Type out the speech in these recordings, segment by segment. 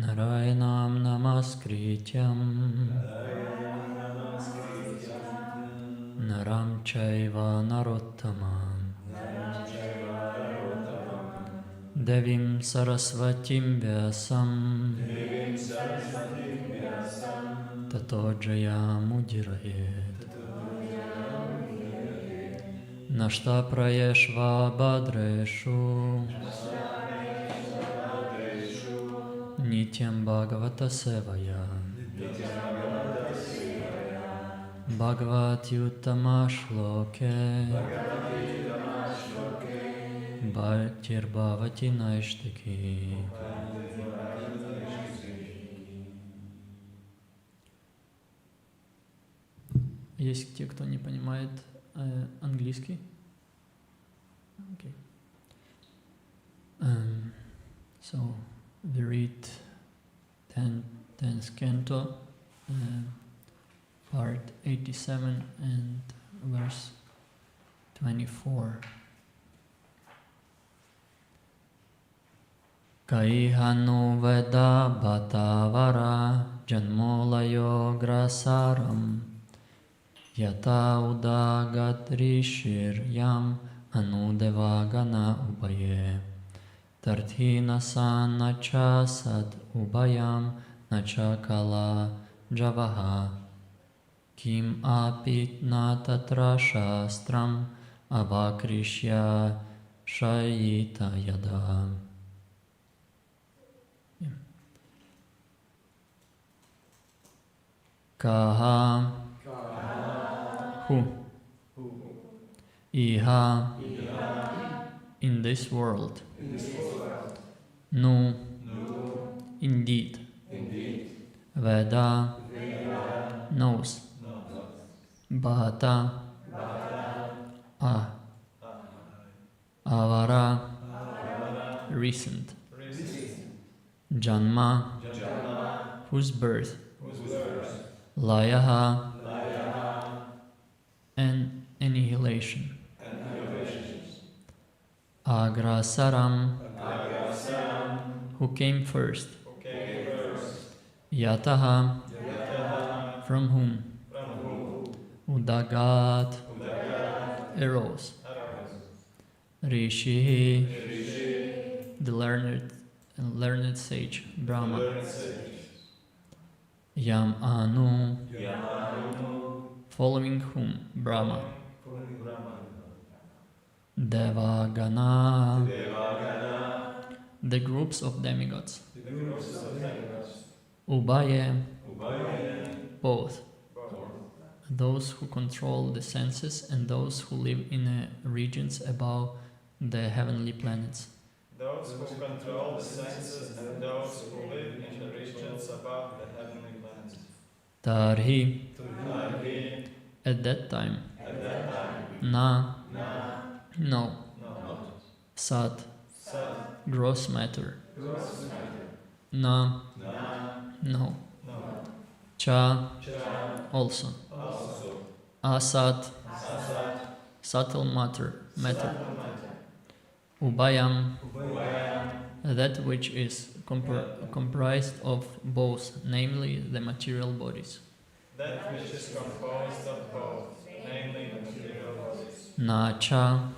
Narayanam namaskrityam Naram chaiva narottamam Devim sarasvatim vyasam Tato jayamudiraye Nashta prayeshva badreshu Nityam Bhagavata Sevaya Bhagavati Uttama Shloke Bhaktir Bhavati Naishtaki. Есть те, кто не понимает английский? Okay. So we read 10th canto, part 87 and verse 24. Kaihanu veda bhatavara janmolayo grasaram yata udagat rishir yam anudevagana upaye Tarthina san nacha sad ubayam nacha kala javaha kim apit na tatra shastram avakrishya shayita yada. Kaha who iha in this world no indeed Veda knows Bhata Avara recent Janma whose birth Layaha and annihilation Agrasaram who came first Yataha from whom Udagat, arose. Rishi, the learned sage, Brahma. Yam Anu, following whom, Brahma. Devagana, the groups of demigods. Ubaye, both. Those who control the senses and those who live in regions above the heavenly planets. Those who control the senses and those who live in the regions above the heavenly planets. Tarhi, at that time. Na, no. Sat, gross matter. Na, no. Cha, also. Asat, subtle matter. Ubayam, that which is comprised of both, namely the material bodies. That which is composed of both, namely the material bodies. Nacha,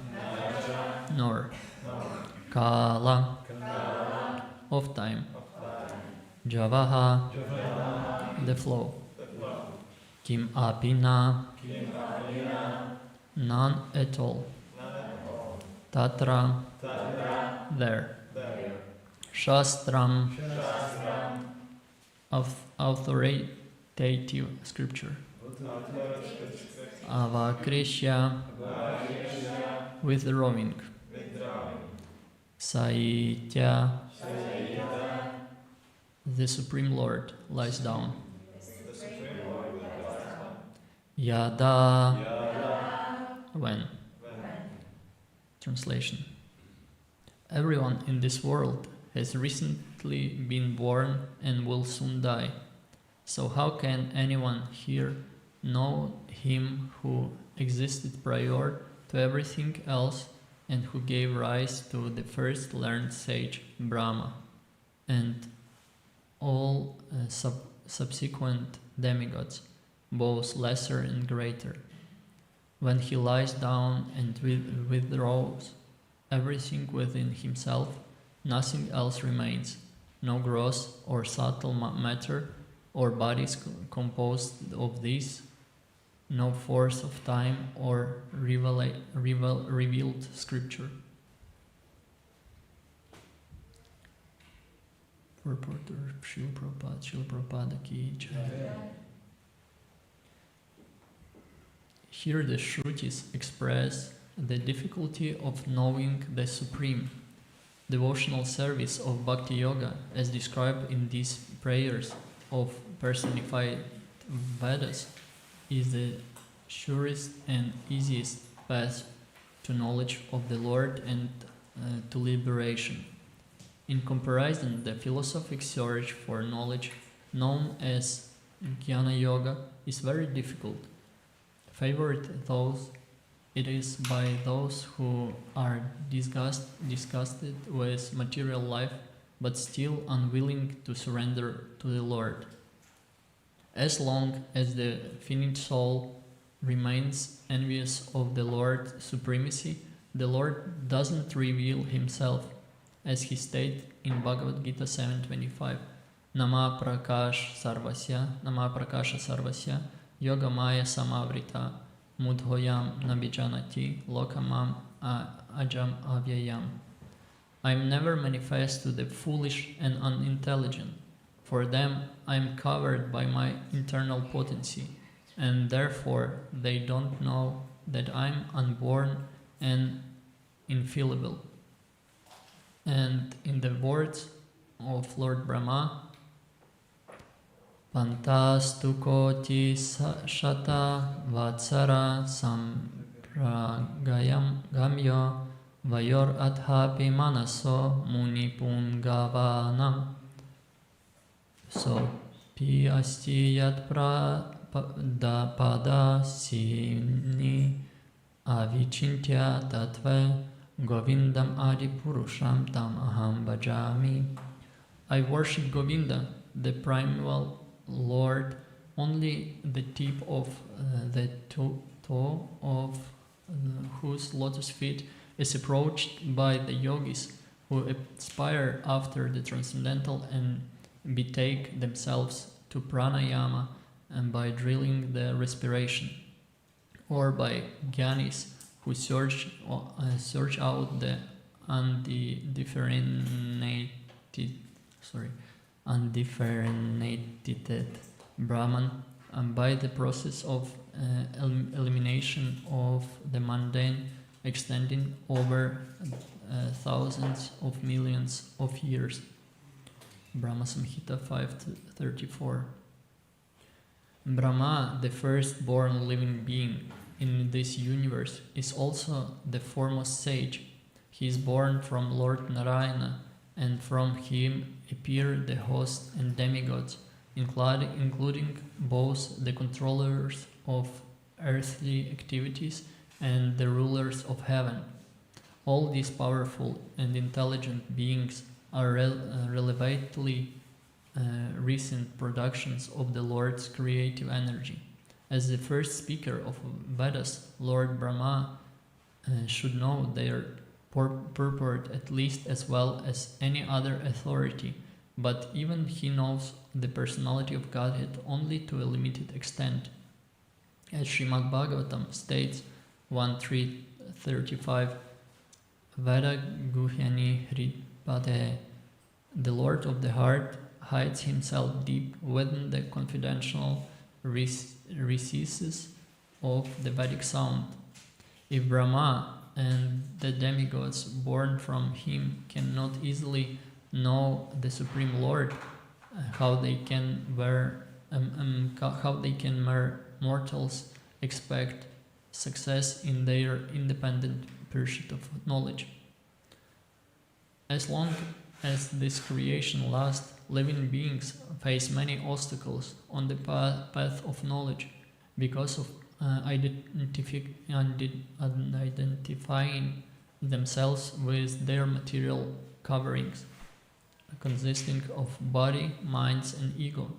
nor. Kala, of time. Javaha, the flow. Kim apina, none at all. Tatra, there. Shastram, authoritative scripture. Avakrishya, withdrawing. Saitya, the Supreme Lord lies down. Yada, when. Translation. Everyone in this world has recently been born and will soon die. So how can anyone here know him who existed prior to everything else and who gave rise to the first learned sage, Brahma, and all subsequent demigods, both lesser and greater? When he lies down and withdraws everything within himself, nothing else remains, no gross or subtle matter or bodies composed of these, no force of time or revealed scripture. Purport of Srila Prabhupada ki jai. Here the Shrutis express the difficulty of knowing the supreme. Devotional service of Bhakti Yoga, as described in these prayers of personified Vedas, is the surest and easiest path to knowledge of the Lord and to liberation. In comparison, the philosophic search for knowledge, known as Jnana Yoga, is very difficult. Favored those it is by those who are disgusted with material life, but still unwilling to surrender to the Lord. As long as the finite soul remains envious of the Lord's supremacy, the Lord doesn't reveal himself, as he stated in Bhagavad Gita 7.25, Nama Prakash Sarvasya, Yoga Maya Samavrita, Mudhoyam Nabijanati, Lokamam Ajam Avyayam. I am never manifest to the foolish and unintelligent. For them I am covered by my internal potency, and therefore they don't know that I am unborn and infallible. And in the words of Lord Brahma, Pantastu koti shata vatsara sampragayam gamyo vayor adhapi manaso munipungavana. So, pi asti yat pada sini avichintya tatve govindam adi purusham tam aham bhajami. I worship Govinda, the primal Lord, only the tip of the toe of whose lotus feet is approached by the yogis who aspire after the transcendental and betake themselves to pranayama and by drilling the respiration, or by jnanis who search out the undifferentiated Brahman, and by the process of elimination of the mundane extending over thousands of millions of years. Brahma Samhita 5:34. Brahma, the first-born living being in this universe, is also the foremost sage. He is born from Lord Narayana, and from him appear the hosts and demigods, including both the controllers of earthly activities and the rulers of heaven. All these powerful and intelligent beings are relatively recent productions of the Lord's creative energy. As the first speaker of Vedas, Lord Brahma should know their purport at least as well as any other authority, but even he knows the personality of Godhead only to a limited extent. As Srimad Bhagavatam states 1.3.35, Veda Guhyani Hridpade, the Lord of the heart hides himself deep within the confidential recesses of the Vedic sound. If Brahma and the demigods born from him cannot easily know the Supreme Lord, how they can mere mortals expect success in their independent pursuit of knowledge? As long as this creation lasts, living beings face many obstacles on the path of knowledge because of identifying themselves with their material coverings, consisting of body, minds, and ego.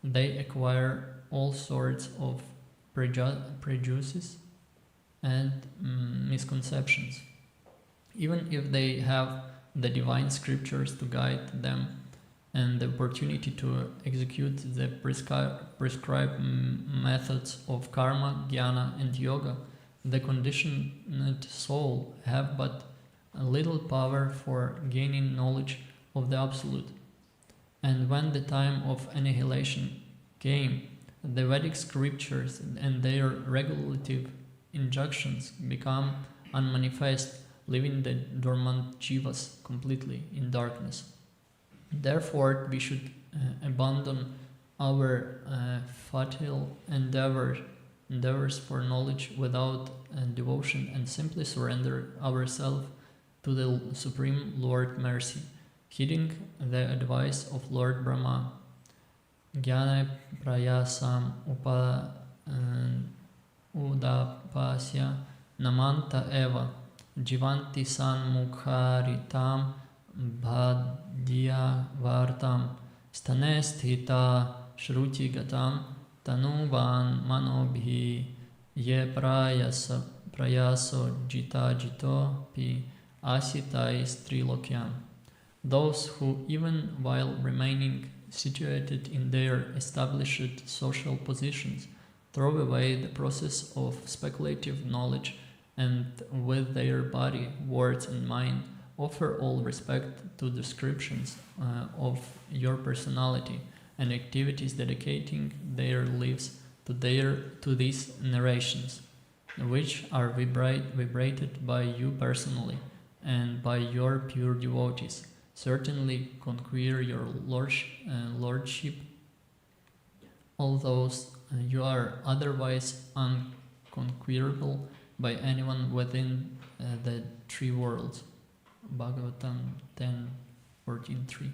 They acquire all sorts of prejudices and misconceptions. Even if they have the divine scriptures to guide them and the opportunity to execute the prescribed methods of karma, jnana, and yoga, the conditioned soul have but little power for gaining knowledge of the Absolute. And when the time of annihilation came, the Vedic scriptures and their regulative injunctions become unmanifest, leaving the dormant jivas completely in darkness. Therefore, we should abandon our futile endeavors for knowledge without devotion and simply surrender ourselves to the Supreme Lord Mercy, heeding the advice of Lord Brahma. Jnana prayasam udapasya namanta eva jivanti sanmukharitam bhadya vartam stane sthita shruti gatam tanuvan manobhi ye prayaso jita jito pi asitai strilokyam. Those who, even while remaining situated in their established social positions, throw away the process of speculative knowledge and with their body, words, and mind offer all respect to descriptions of your personality and activities, dedicating their lives to these narrations, which are vibrated by you personally and by your pure devotees. Certainly conquer your lordship, although you are otherwise unconquerable by anyone within the three worlds. Bhagavatam 10.14.3.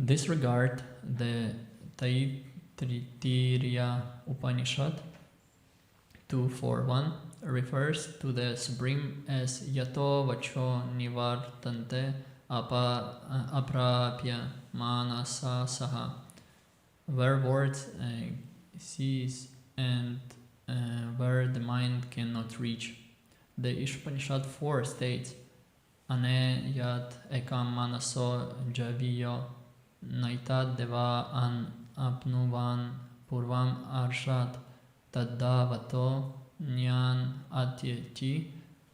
Disregard the Taittiriya Upanishad 2.4.1 refers to the Supreme as Yato Vacho Nivartante Aprapya Manasa Saha. where words cease and where the mind cannot reach. The Upanishad 4 states, Ane yat ekam manaso javiyo naitad deva an apnuvan purvam arshat taddavato nyan atyeti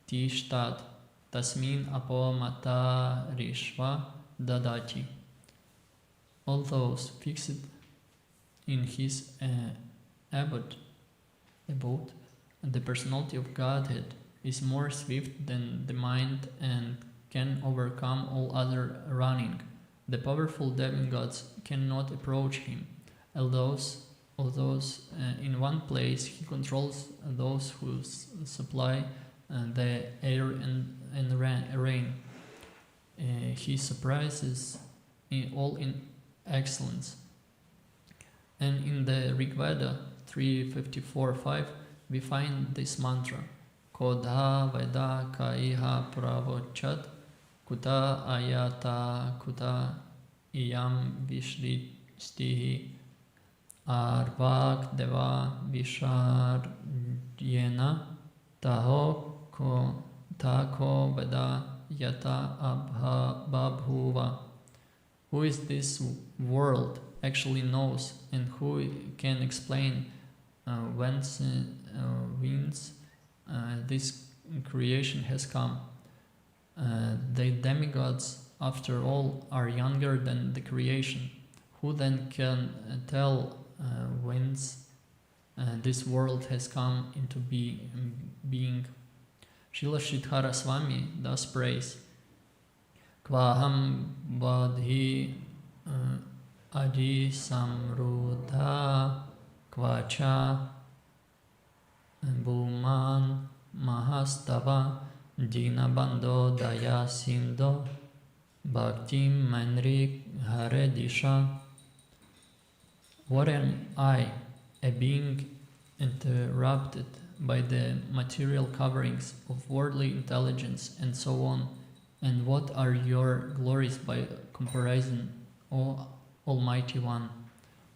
tishtat tasmin apo matarishva dadati. All those fixed in his abode, the personality of Godhead is more swift than the mind and can overcome all other running. The powerful demigods cannot approach him. Although in one place he controls those who supply the air and rain. He surprises all in excellence. And in the Rig Veda 354.5 we find this mantra: Kodha Veda Kaiha Pravochat Kuta Ayata Kuta Iyam Vishristihi Arvak Deva Visharyena Tako Veda Yata Abhabhuva. Who is this world actually knows, and who can explain whence this creation has come. The demigods, after all, are younger than the creation. Who then can tell whence this world has come into being? Srila Sridhara Swami thus prays, Kvaham Vadhi Adi Samruddha Kvacha Bhuman Mahastava Dinabando Daya Sindo Bhaktim Manrik Haredisha. What am I, a being interrupted by the material coverings of worldly intelligence and so on? And what are your glories by comparison, O Almighty One?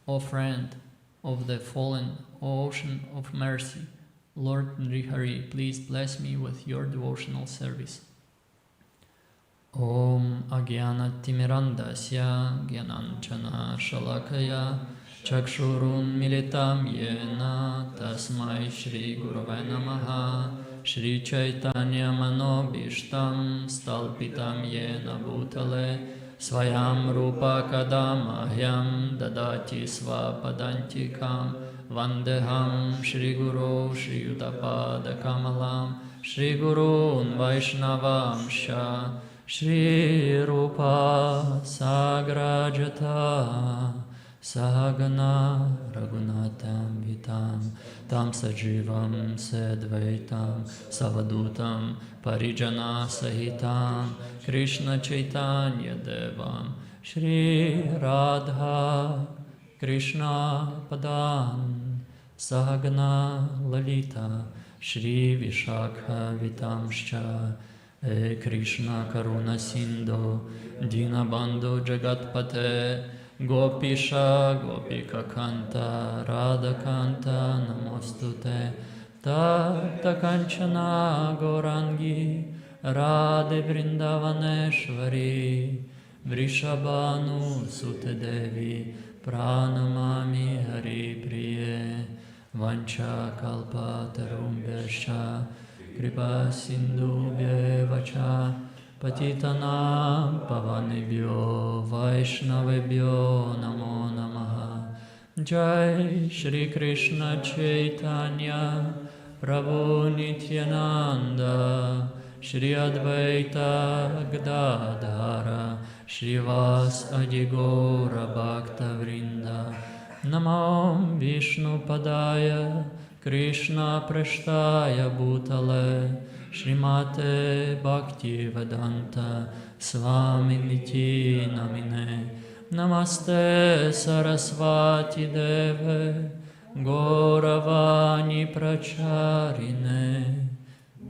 O friend of the fallen, O ocean of mercy, Lord Nrihari, please bless me with your devotional service. Om Agyanatimirandasya Gyananchana Shalakaya Chakshurun Militam Yena Tasmai Shri Gurave Namaha Shri Chaitanya Manobishtam Stalpitam Yena Bhutale Swayam Rupa Kadamahyam Dadati Svapadantikam Vandeham Shri Guru Shri Yudapada Kamalam Shri Gurun Vaishnavamsha Shri Rupa Sagrajata Sahagana Raghunatam Vitam Tam Sajivam Sedvaitam Savadutam Parijana Sahitam Krishna Chaitanya Devam Shri Radha Krishna Padan Sahagana Lalita Shri Vishakha Vitamscha Krishna Karuna Sindhu Dinabandhu Jagatpate Gopisha Gopika Kanta Radha Kanta Namostute Tapta Kanchana Gorangi Radhe Vrindavaneshvari Vrishabhanu Sute Devi Pranamami Hari Priye Vancha Kalpa Tarumbesha Kripa Sindhubhye Vacha Patitanam Pavanebhyo Vaishnavebhyo Namo Namaha. Jai Shri Krishna Chaitanya Prabhu Nityananda Shri Advaita Gadadhara Shrivas Adi Gaura Bhakta Vrinda. Namo Vishnu Padaya Krishna Prashtaya Bhutale Shrimate Bhakti Vedanta Svaminiti Namine. Namaste Sarasvati Deve Gauravani Pracharine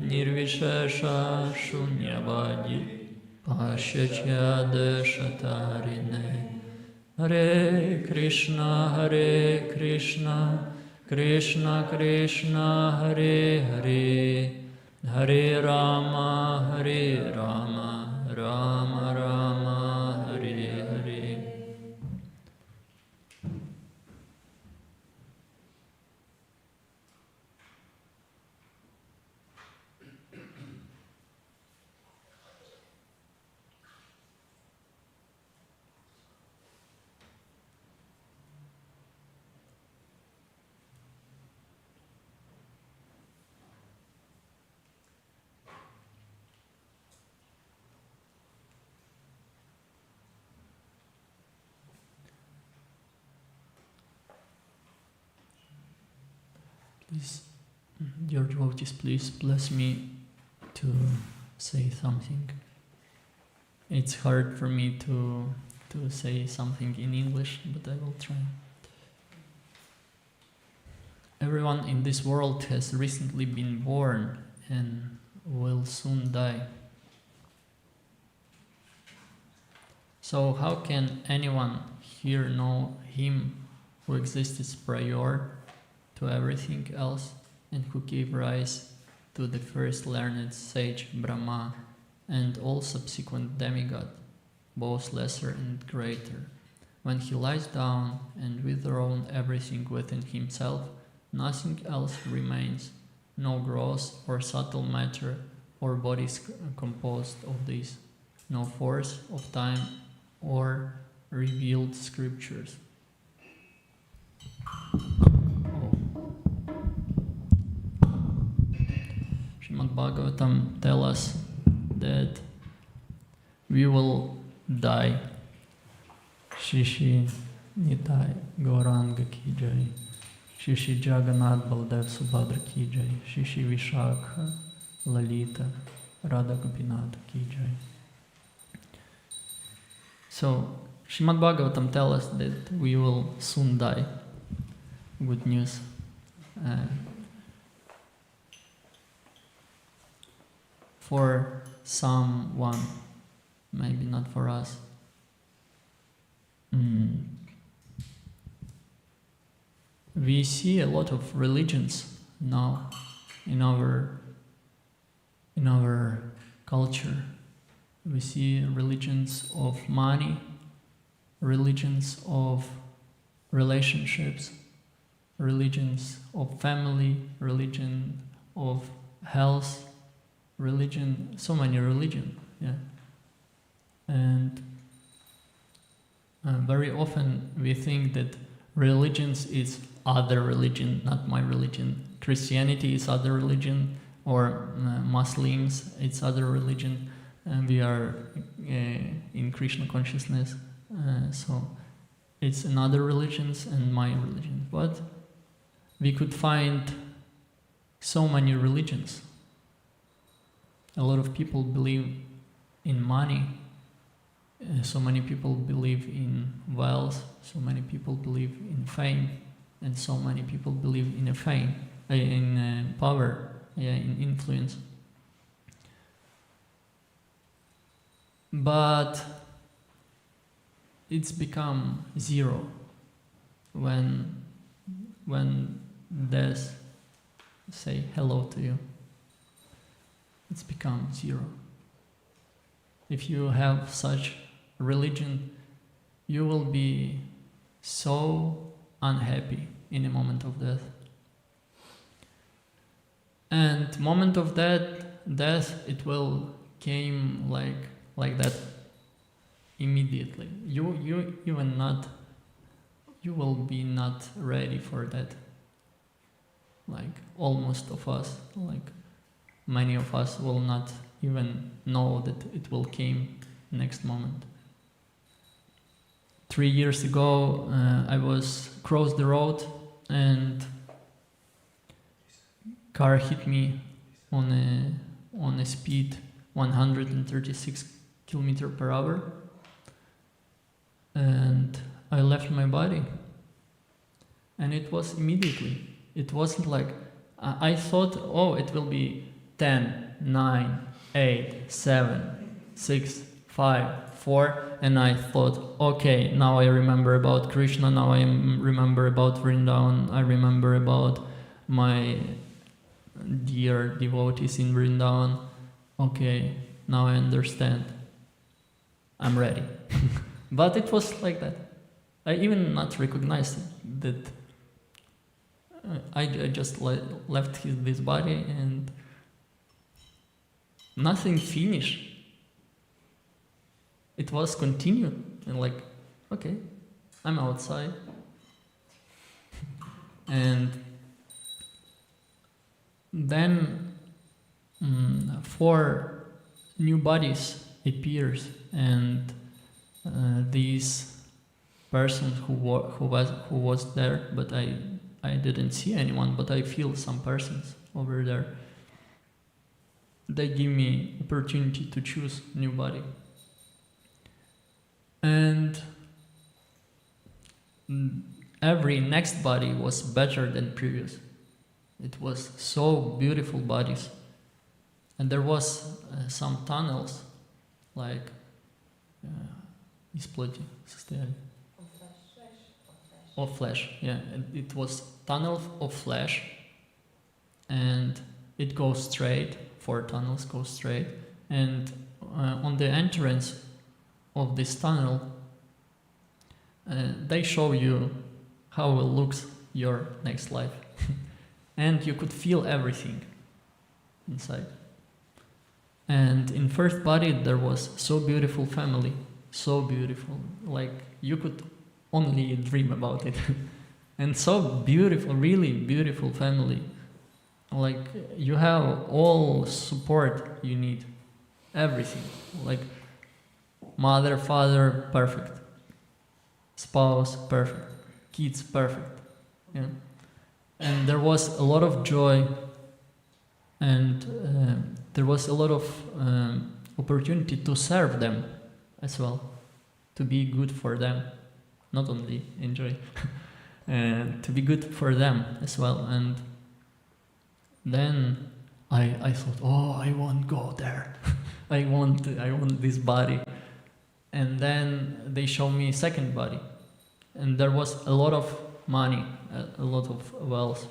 Nirvishesha Shunyavadi Pashyachya Deshatarine Hare Krishna, Krishna Krishna, Hare Hare, Hare Rama, Rama Rama, Hare Hare. Please, dear devotees, please bless me to say something. It's hard for me to say something in English, but I will try. Everyone in this world has recently been born and will soon die. So how can anyone here know Him who exists prior to everything else and who gave rise to the first learned sage Brahma and all subsequent demigods, both lesser and greater? When he lies down and withdrawn everything within himself, nothing else remains, no gross or subtle matter or bodies composed of this, no force of time or revealed scriptures. Srimad Bhagavatam tells us that we will die. Shishi Nitai Gauranga Ki Jai, Shishi Jagannath Baldev Subhadra Ki Jai, Shishi Vishakha Lalita Radha Gopinath Ki Jai. So, Srimad Bhagavatam tells us that we will soon die. Good news. For someone, maybe not for us. We see a lot of religions now in our culture. We see religions of money, religions of relationships, religions of family, religion of health, religion, so many religions, yeah. And very often we think that religions is other religion, not my religion. Christianity is other religion, or Muslims, it's other religion. And we are in Krishna consciousness, so it's another religions and my religion. But we could find so many religions. A lot of people believe in money, so many people believe in wealth, so many people believe in fame, and so many people believe in power, in influence. But it's become zero when death say hello to you. It's become zero. If you have such religion, you will be so unhappy in a moment of death. And moment of death, it will came like that immediately. You will be not ready for that. Like almost of us, like many of us will not even know that it will came next moment. 3 years ago, I was crossed the road and car hit me on a speed 136 kilometer per hour, and I left my body, and it was immediately. It wasn't like I thought, oh, it will be 10, 9, 8, 7, 6, 5, 4, and I thought, okay, now I remember about Krishna, now I remember about Vrindavan, I remember about my dear devotees in Vrindavan. Okay, now I understand. I'm ready. But it was like that. I even not recognized that I just left this body and nothing finished. It was continued and like, okay, I'm outside. And then 4 new bodies appears, and these persons who was there, but I didn't see anyone, but I feel some persons over there. They give me opportunity to choose new body. And every next body was better than previous. It was so beautiful bodies. And there was some tunnels, like исплати состояние. Of flesh, yeah. And it was tunnel of flesh, and it goes straight. 4 tunnels go straight, and on the entrance of this tunnel, they show you how it looks your next life, and you could feel everything inside. And in first body there was so beautiful family, so beautiful, like you could only dream about it. And so beautiful, really beautiful family. Like you have all support you need, everything. Like mother, father, perfect. Spouse, perfect. Kids, perfect. Yeah. And there was a lot of joy, and there was a lot of opportunity to serve them as well, to be good for them. Not only enjoy, to be good for them as well. And then I thought, oh, I won't go there. I want this body. And then they show me second body, and there was a lot of money, a lot of wealth,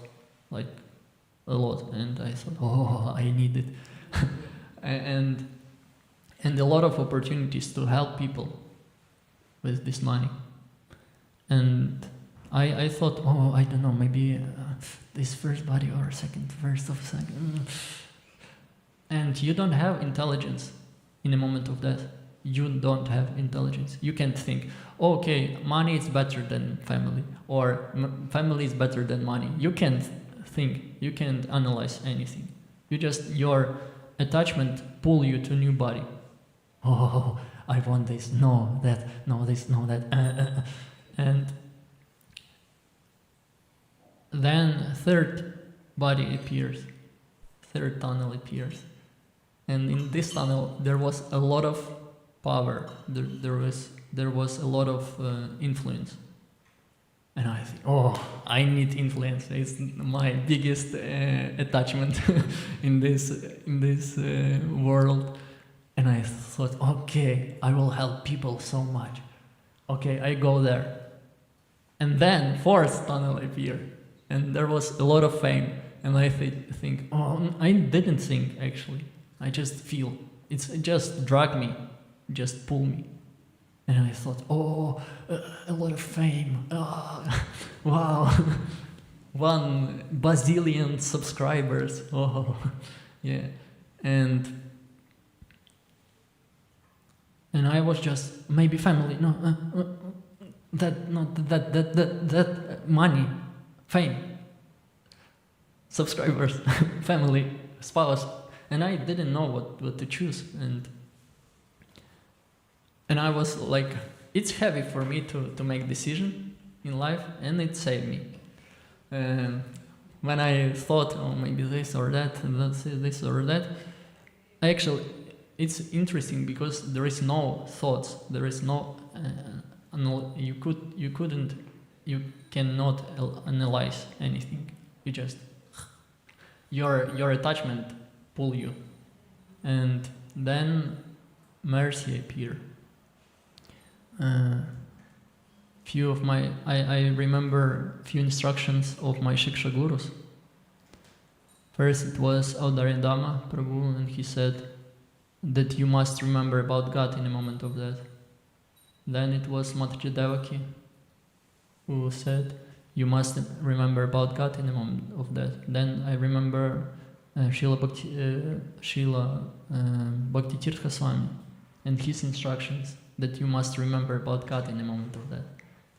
like a lot. And I thought, oh, I need it, and a lot of opportunities to help people with this money. And I thought, oh, I don't know, maybe this first body or first of second. And you don't have intelligence in a moment of death. You don't have intelligence. You can't think, oh, okay, money is better than family, or family is better than money. You can't think, you can't analyze anything. Your attachment pull you to new body. Oh, I want this, no, that, no, this, no, that. And then third body appears, third tunnel appears, and in this tunnel there was a lot of power. There was a lot of influence, and I think, oh, I need influence. It's my biggest attachment in this world. And I thought, okay, I will help people so much. Okay, I go there. And then fourth tunnel appeared, and there was a lot of fame. And I think, oh, I didn't think actually. I just feel. It just drag me, just pull me. And I thought, oh, a lot of fame. Oh, wow, 1 bazillion subscribers. Oh, yeah, and I was just maybe family. No, that money, fame, subscribers, family, spouse, and I didn't know what to choose, and I was like, it's heavy for me to make decision in life, and it saved me. When I thought, oh, maybe this or that, and this or that, it's interesting because there is no thoughts, there is no. You cannot analyze anything. You just your attachment pull you, and then mercy appear. I remember few instructions of my Shiksha gurus. First it was Audarindama Prabhu, and he said that you must remember about God in a moment of death. Then it was Mataji Devaki, who said you must remember about God in a moment of death. Then I remember Srila Bhakti Tirtha Swami and his instructions that you must remember about God in a moment of death.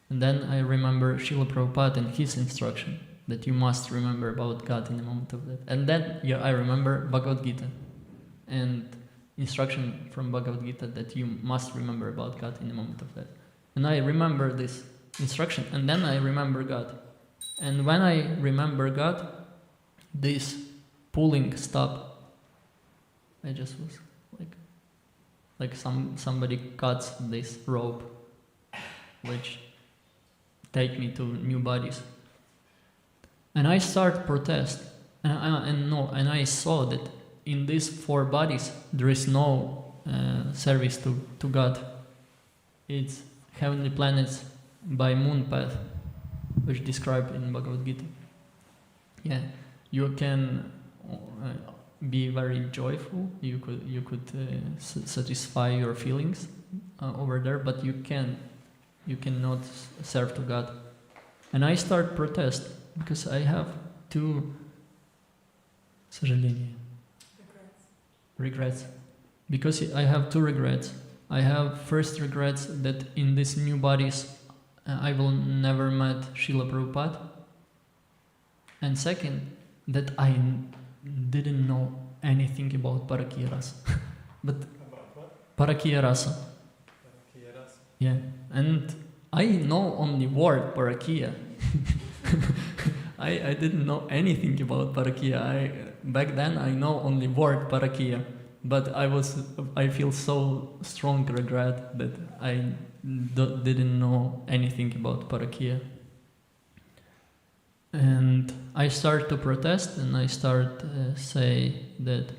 And then I remember Srila Prabhupada and his instruction that you must remember about God in a moment of death. And then I remember Bhagavad Gita and instruction from Bhagavad Gita that you must remember about God in a moment of death. And I remember this instruction, and then I remember God. And when I remember God, this pulling stopped. I just was like somebody cuts this rope, which take me to new bodies. And I start protest, and I saw that in these 4 bodies there is no service to God. It's heavenly planets by moon path, which described in Bhagavad Gita. Yeah, you can be very joyful. You could satisfy your feelings over there, but you cannot serve to God. And I start protest because I have 2 regrets. Because I have 2 regrets. I have first regrets that in these new bodies I will never met Srila Prabhupada. And second, that I didn't know anything about Parakiya Rasa. But About what? Parakiya Rasa. Parakiya Rasa. Yeah. And I know only word Parakiya. I didn't know anything about Parakiya. Back then I know only word Parakiya. But I feel so strong regret that I didn't know anything about Parakiya. And I start to protest, and I start say that,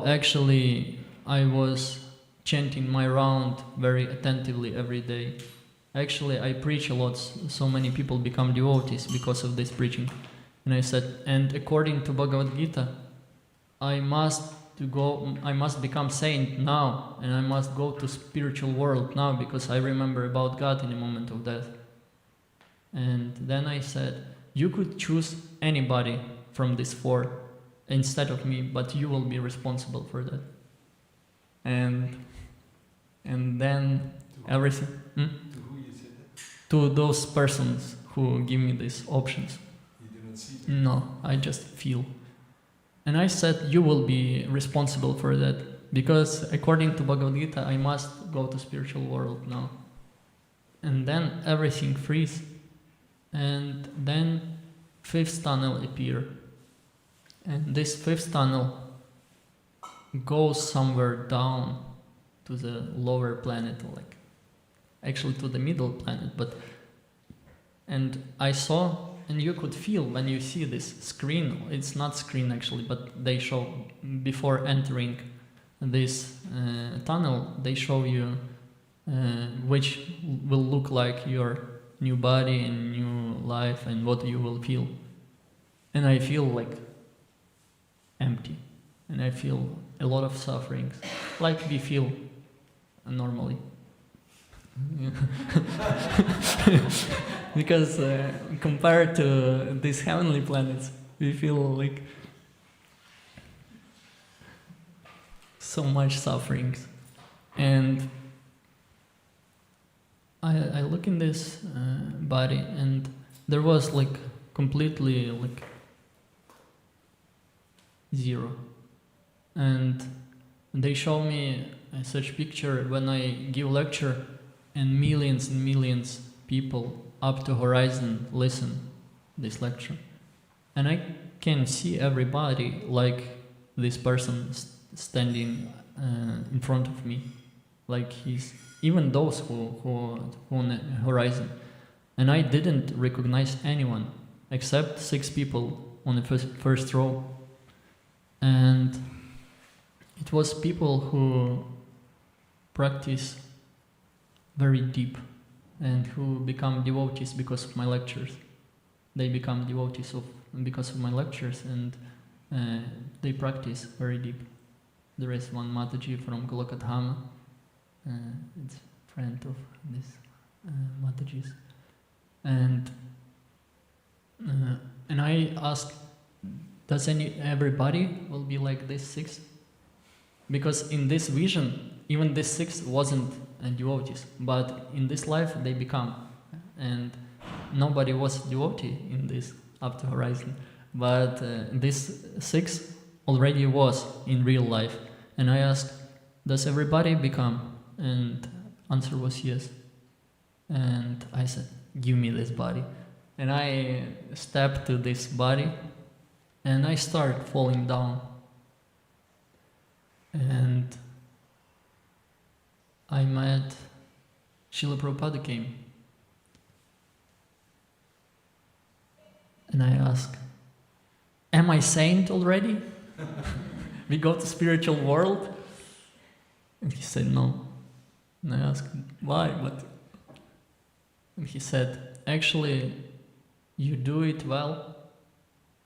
actually I was chanting my round very attentively every day. Actually I preach a lot, so many people become devotees because of this preaching. And I said, and according to Bhagavad Gita, I must become saint now, and I must go to spiritual world now because I remember about God in a moment of death. And then I said, you could choose anybody from these 4 instead of me, but you will be responsible for that. And then everything. To who you said that? To those persons who give me these options. You didn't see them? No, I just feel. And I said, you will be responsible for that, because according to Bhagavad Gita, I must go to spiritual world now. And then everything freeze, and then 5th tunnel appear. And this 5th tunnel goes somewhere down to the lower planet, like actually to the middle planet, and I saw, and you could feel when you see this screen, it's not screen actually, but they show before entering this tunnel, they show you which will look like your new body and new life and what you will feel. And I feel like empty, and I feel a lot of sufferings, like we feel normally. Because compared to these heavenly planets, we feel like so much sufferings. And I look in this body, and there was like completely like 0. And they show me such picture when I give lecture, and millions people up to horizon listen this lecture, and I can see everybody like this person standing in front of me, like he's even those who on the horizon, and I didn't recognize anyone except 6 people on the first row, and it was people who practice very deep and who become devotees because of my lectures. They become devotees because of my lectures, and they practice very deep. There is one Mataji from Golokadhama. It's a friend of this Matajis. And I asked, does everybody will be like this 6? Because in this vision, even this 6 wasn't devotees, but in this life they become. And nobody was devotee in this up to horizon, but this 6 already was in real life. And I asked, does everybody become? And answer was yes. And I said, give me this body. And I stepped to this body and I start falling down. And I met Srila Prabhupada came. And I asked, am I saint already? We go to spiritual world? And he said no. And I asked, why? And he said, actually, you do it well,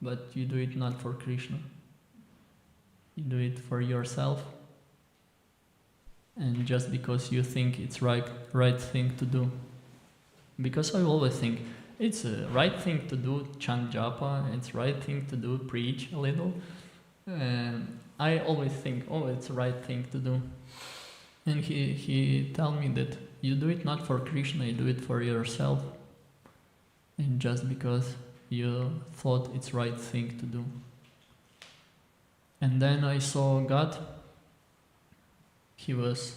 but you do it not for Krishna. You do it for yourself. And just because you think it's right thing to do. Because I always think, it's a right thing to do chant japa, it's right thing to do preach a little. And I always think, oh, it's a right thing to do. And he tell me that you do it not for Krishna, you do it for yourself. And just because you thought it's right thing to do. And then I saw God. He was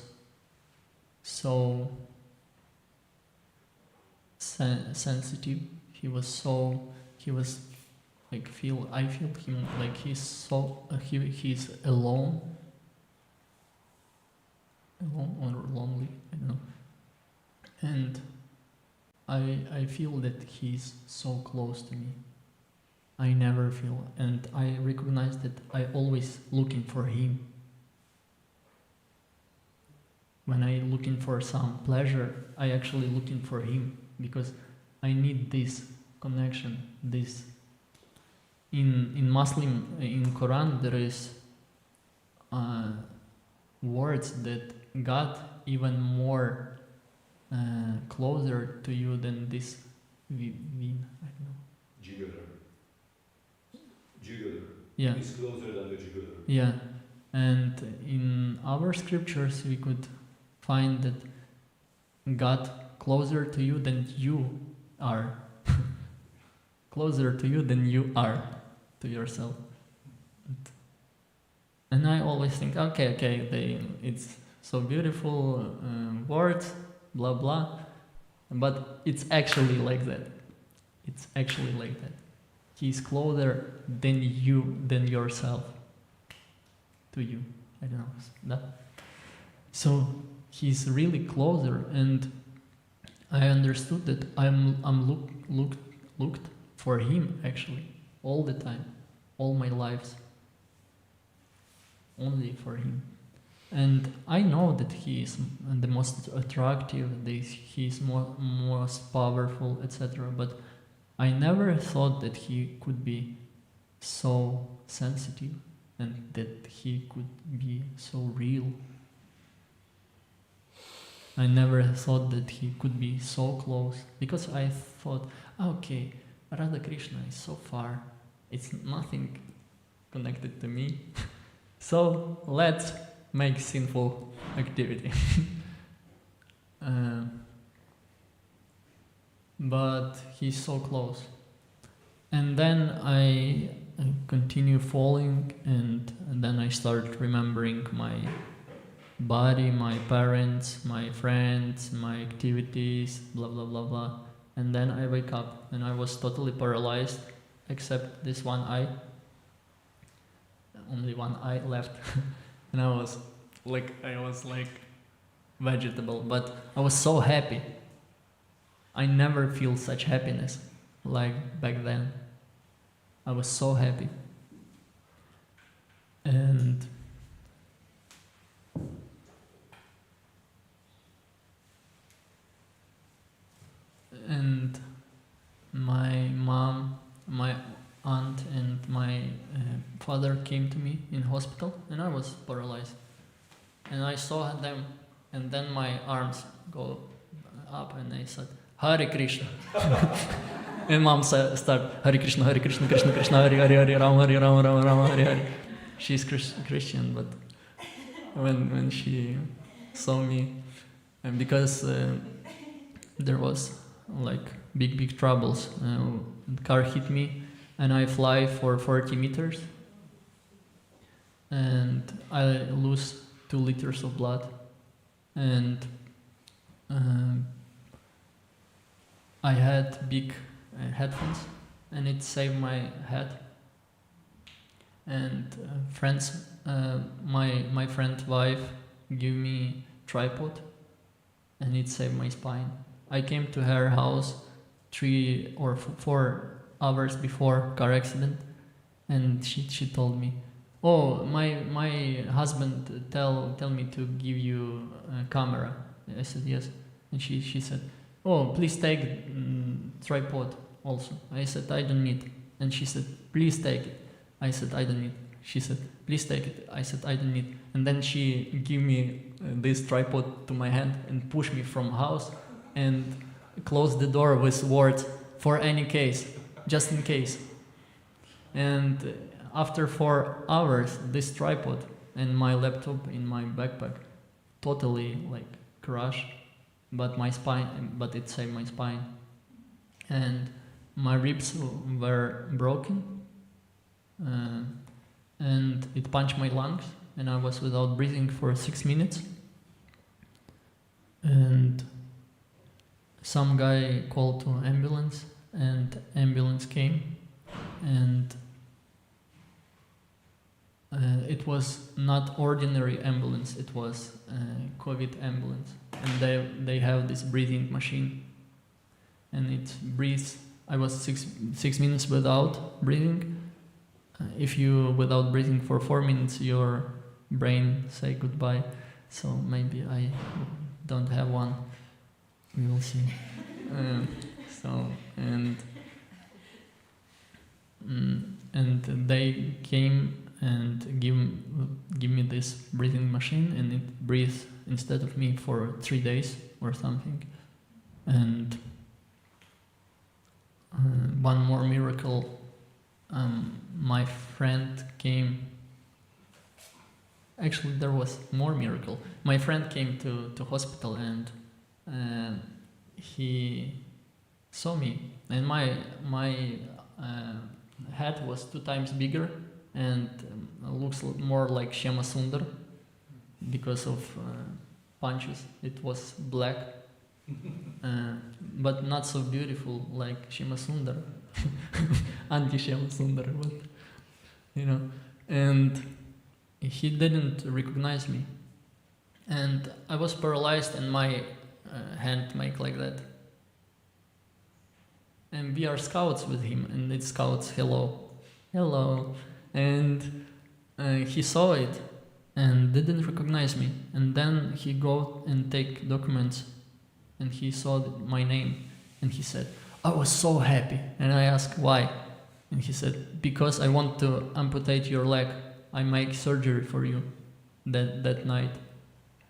so sensitive. I feel him like he's so, he's alone or lonely, I don't know. And I feel that he's so close to me. I never feel, and I recognize that I always looking for him. When I looking for some pleasure, I actually looking for him, because I need this connection, this. In Muslim, in Quran, there is words that God even more closer to you than this vin. I don't know. Jigadar. Yeah. He's closer than the Jigadar. Yeah, and in our scriptures we could find that God closer to you than you are. Closer to you than you are to yourself. And I always think, okay, it's so beautiful words, blah blah, but it's actually like that. It's actually like that. He's closer than yourself to you. I don't know that. So he's really closer, and I understood that I'm looked for him actually all the time, all my lives, only for him. And I know that he is the most attractive, that he is most powerful, etc. But I never thought that he could be so sensitive and that he could be so real. I never thought that he could be so close, because I thought, okay, Radha Krishna is so far, it's nothing connected to me, so let's make sinful activity. But he's so close. And then I continue falling, and then I start remembering my body, my parents, my friends, my activities, blah blah blah blah. And then I wake up and I was totally paralyzed except this one eye. Only one eye left. And I was like vegetable, but I was so happy. I never feel such happiness like back then. I was so happy. And and my mom, my aunt, and my father came to me in hospital, and I was paralyzed. And I saw them, and then my arms go up, and I said, Hare Krishna. And mom started, Hare Krishna, Hare Krishna, Krishna Krishna, Hare Hare, Hare Rama, Hare Rama, Rama Rama, Hare Hare. She's Christian, but when she saw me, and because there was like big troubles, the car hit me, and I fly for 40 meters, and I lose 2 liters of blood, and I had big headphones, and it saved my head. And friends, my friend's wife gave me tripod, and it saved my spine. I came to her house 3 or 4 hours before car accident, and she told me, "Oh, my husband tell me to give you a camera." I said yes, and she said, "Oh, please take tripod also." I said I don't need, and she said, "Please take it." I said I don't need. She said, "Please take it." I said I don't need, and then she gave me this tripod to my hand and pushed me from house and closed the door with words, "For any case, just in case." And after 4 hours, this tripod and my laptop in my backpack totally like crushed, but it saved my spine. And my ribs were broken, and it punched my lungs, and I was without breathing for 6 minutes. And some guy called to ambulance, and ambulance came, and it was not ordinary ambulance, it was COVID ambulance, and they have this breathing machine, and it breathes. I was six minutes without breathing. If you without breathing for 4 minutes, your brain say goodbye. So maybe I don't have one. We will see. And they came and give me this breathing machine, and it breathes instead of me for 3 days or something. And one more miracle. My friend came. Actually, there was more miracle. My friend came to hospital, and he saw me, and my head was 2 times bigger and looks more like Shema Sundar because of punches. It was black, but not so beautiful like Shema Sundar. Anti-Shema Sundar, but and he didn't recognize me, and I was paralyzed, and my hand make like that. And we are scouts with him, and it's scouts hello, and he saw it and didn't recognize me, and then he go and take documents, and he saw my name, and he said, "I was so happy." And I asked why, and he said, "Because I want to amputate your leg. I make surgery for you that night,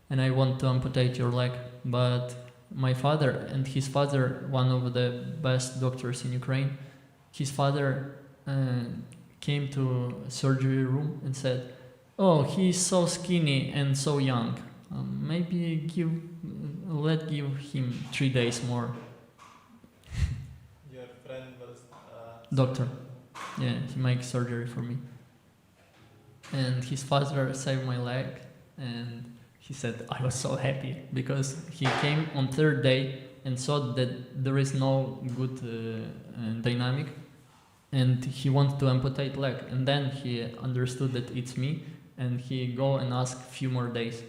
and I want to amputate your leg." But my father and his father, one of the best doctors in Ukraine, his father came to surgery room and said, "Oh, he's so skinny and so young. Maybe give him 3 days more." Your friend was Doctor. Yeah, he makes surgery for me. And his father saved my leg, and he said, "I was so happy," because he came on 3rd day and saw that there is no good dynamic, and he wanted to amputate leg, and then he understood that it's me, and he go and ask few more days,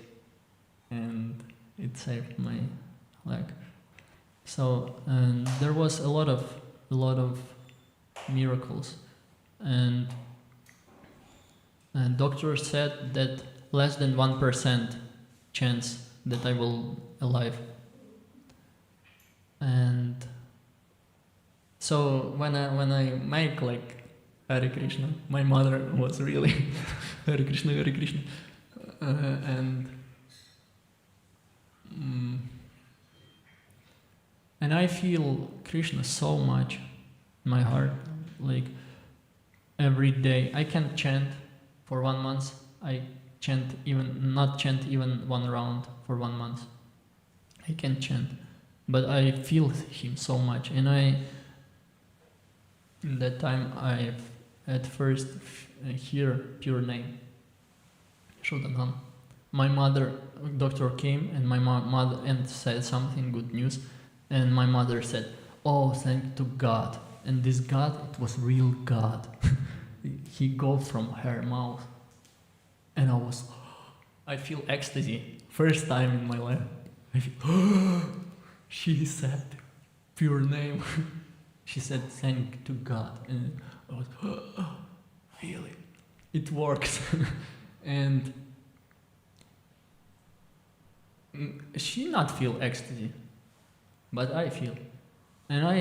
and it saved my leg. So there was a lot of miracles, and doctors said that less than 1% chance that I will alive. And So when I make like Hare Krishna, my mother was really Hare Krishna, Hare Krishna, and mm, and I feel Krishna so much in my heart, like every day. I can chant for 1 month. I not chant even 1 round for 1 month. I can chant, but I feel him so much, and in that time I at first hear pure name, Shodanam. My doctor came, and my mother and said something good news, and my mother said, "Oh, thank to God." And this God, it was real God. He go from her mouth, and I feel ecstasy. First time in my life, I feel, she said pure name. She said thank to God, and I was, really, it works. And she not feel ecstasy, but I feel. And I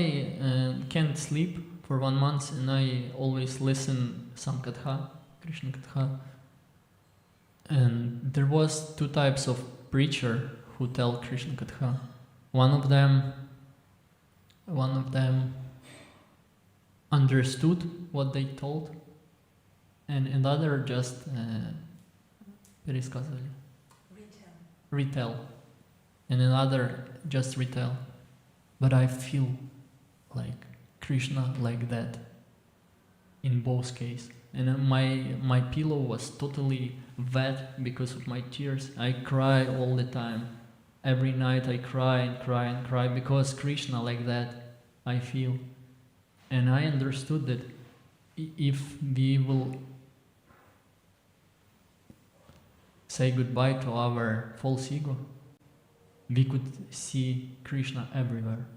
can't sleep for 1 month, and I always listen some katha, Krishna katha. And there was 2 types of preacher who tell Krishna katha. One of them understood what they told, and another just пересказывали, retell, and another just retell. But I feel like Krishna like that in both cases. And my pillow was totally wet because of my tears. I cry all the time. Every night I cry and cry and cry because Krishna like that, I feel. And I understood that if we will say goodbye to our false ego, we could see Krishna everywhere.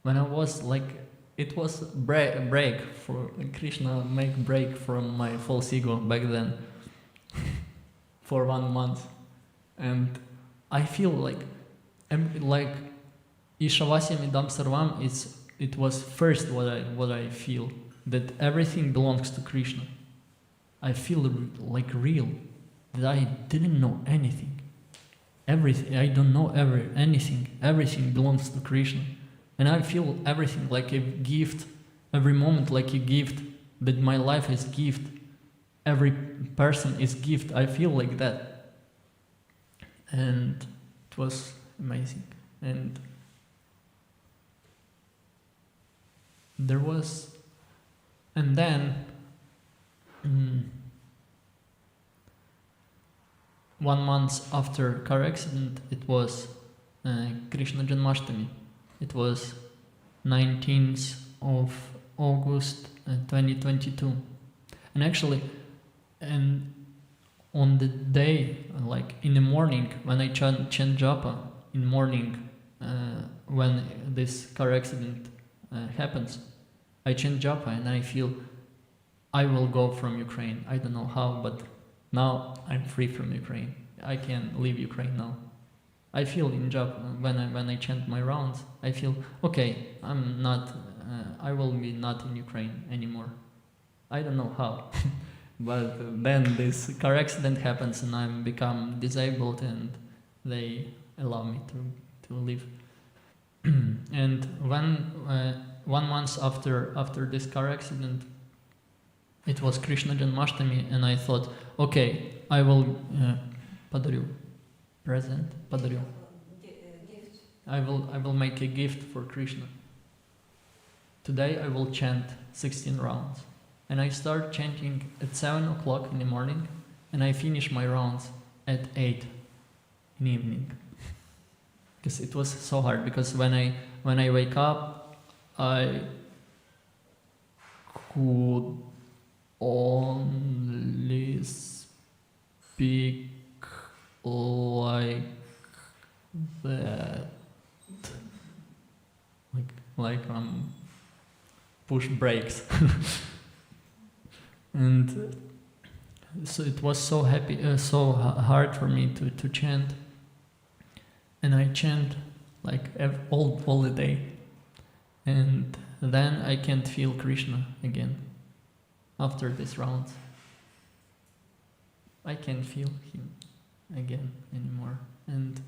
When I was like, it was break for Krishna, make break from my false ego back then for 1 month, and I feel like Ishavasya Midam Sarvam. It was first what I feel, that everything belongs to Krishna. I feel like real, that I didn't know anything. Everything, I don't know anything. Everything belongs to Krishna. And I feel everything like a gift, every moment like a gift, that my life is gift. Every person is gift. I feel like that. And it was amazing. And then 1 month after car accident, it was Krishna Janmashtami. It was 19th of August 2022. And actually, on the day, like in the morning, when I chant japa, in morning, when this car accident happens, I chant japa and I feel I will go from Ukraine. I don't know how, but now I'm free from Ukraine. I can leave Ukraine now. I feel in japa when I chant my rounds. I feel okay. I'm not. I will be not in Ukraine anymore. I don't know how, but then this car accident happens and I'm become disabled, and they allow me to leave. And when 1 month after this car accident, it was Krishna Janmashtami, and I thought, okay, I will padarю, present, padarю. I will make a gift for Krishna. Today I will chant 16 rounds, and I start chanting at 7 o'clock in the morning, and I finish my rounds at 8 in the evening. Because it was so hard. Because when I wake up, I could only speak like that, like push brakes. And so it was so so hard for me to chant, and I chant like all the day. And then I can't feel Krishna again. After this round, I can't feel him again anymore. And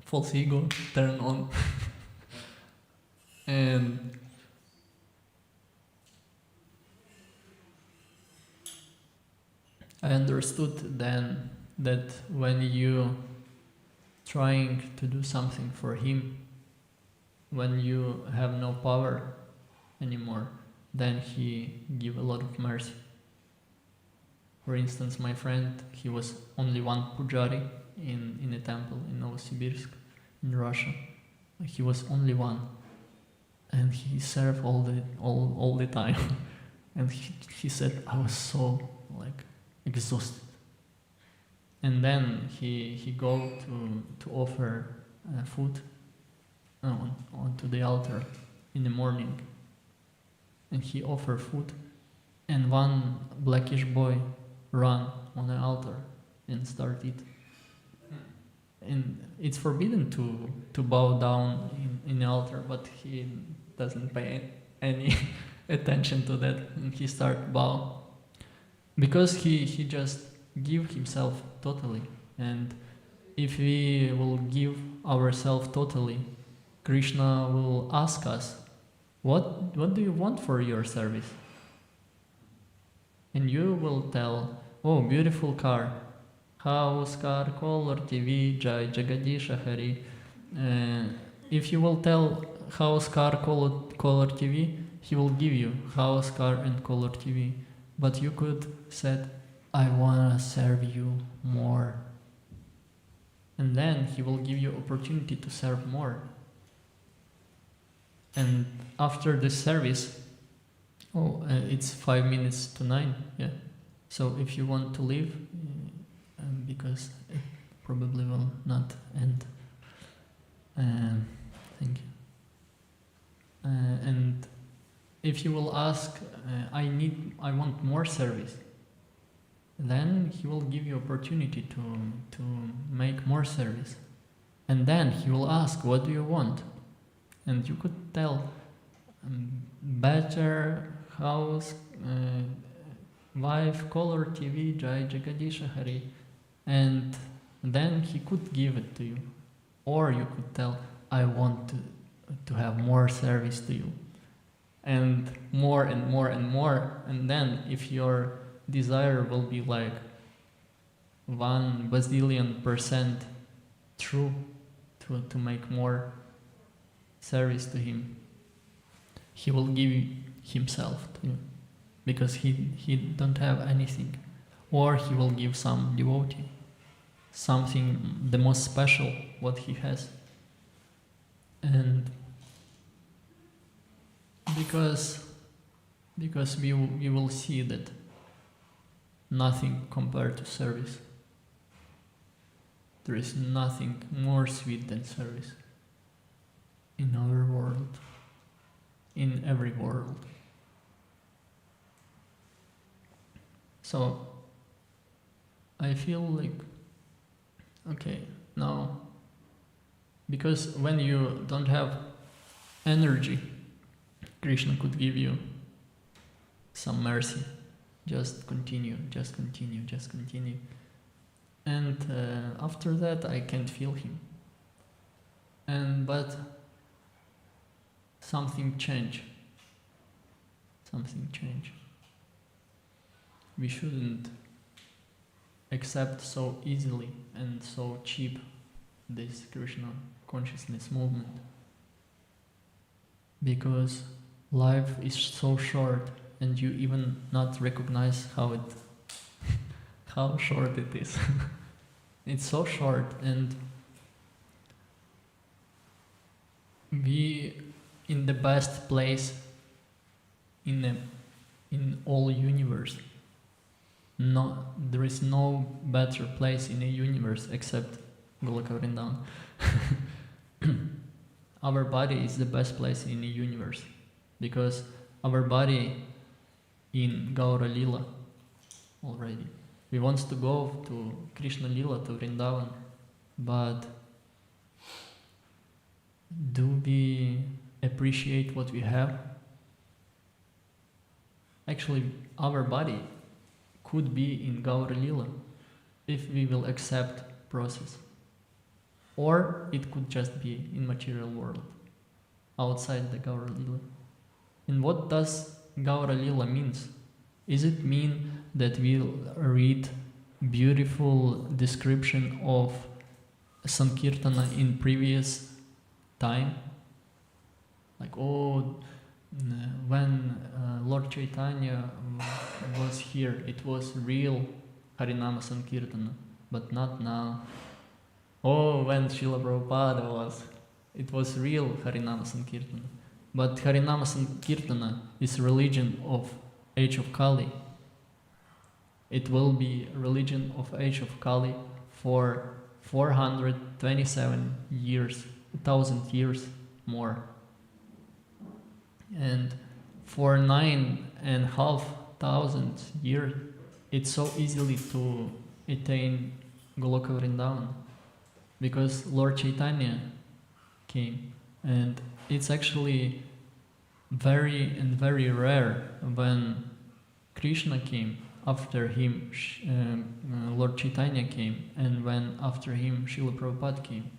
false ego turn on. And I understood then that when you trying to do something for him, when you have no power anymore, then he give a lot of mercy. For instance, my friend, he was only one pujari in a temple in Novosibirsk, in Russia. He was only one, and he served all the time. And he said, I was so exhausted. And then he go to offer food onto the altar in the morning, and he offer food, and one blackish boy run on the altar and start it. And it's forbidden to bow down in the altar, but he doesn't pay any attention to that, and he start bow because he just give himself totally. And if we will give ourselves totally, Krishna will ask us, what do you want for your service? And you will tell, oh, beautiful car, house, car, color, TV, Jai, Jagadisha, Hari. If you will tell house, car, color, TV, he will give you house, car and color TV. But you could said, I wanna serve you more. And then he will give you opportunity to serve more. And after the service, it's 5 minutes to 9, yeah. So if you want to leave, because it probably will not end. Thank you. And if you will ask, I want more service, then he will give you opportunity to make more service. And then he will ask, what do you want? And you could tell, better house, wife, color, TV, Jai, Jagadisha, Hari. And then he could give it to you. Or you could tell, I want to have more service to you. And more and more and more. And then if your desire will be like 1 bazillion% true to make more service to him, he will give himself to you, because he don't have anything. Or he will give some devotee, something the most special what he has. And because we will see that nothing compared to service. There is nothing more sweet than service in our world, in every world. So I feel like, okay, now, because when you don't have energy, Krishna could give you some mercy. Just continue, just continue, just continue. And after that, I can't feel him. But something changed. Something changed. We shouldn't accept so easily and so cheap this Krishna consciousness movement, because life is so short, and you even not recognize how short it is. It's so short, and we in the best place in all universe. No, there is no better place in a universe except Golaka Vrindavan. Our body is the best place in the universe, because our body in Gaura Lila already. We want to go to Krishna Lila, to Vrindavan, but do we appreciate what we have. Actually, our body could be in Gaura Lila if we will accept process. Or it could just be in material world, outside the Gaura Lila. And what does Gaura Lila means? Is it mean that we'll read beautiful description of Sankirtana in previous time? Like, when Lord Chaitanya was here, it was real Harinama Sankirtana, but not now. When Srila Prabhupada was, it was real Harinama Sankirtana. But Harinama Sankirtana is religion of age of Kali. It will be religion of age of Kali for 427 years, 1,000 years more. And for 9,500 years, it's so easily to attain Goloka Vrindavan, because Lord Chaitanya came, and it's actually very rare when Krishna came. After him, Lord Chaitanya came, and when after him Srila Prabhupada came.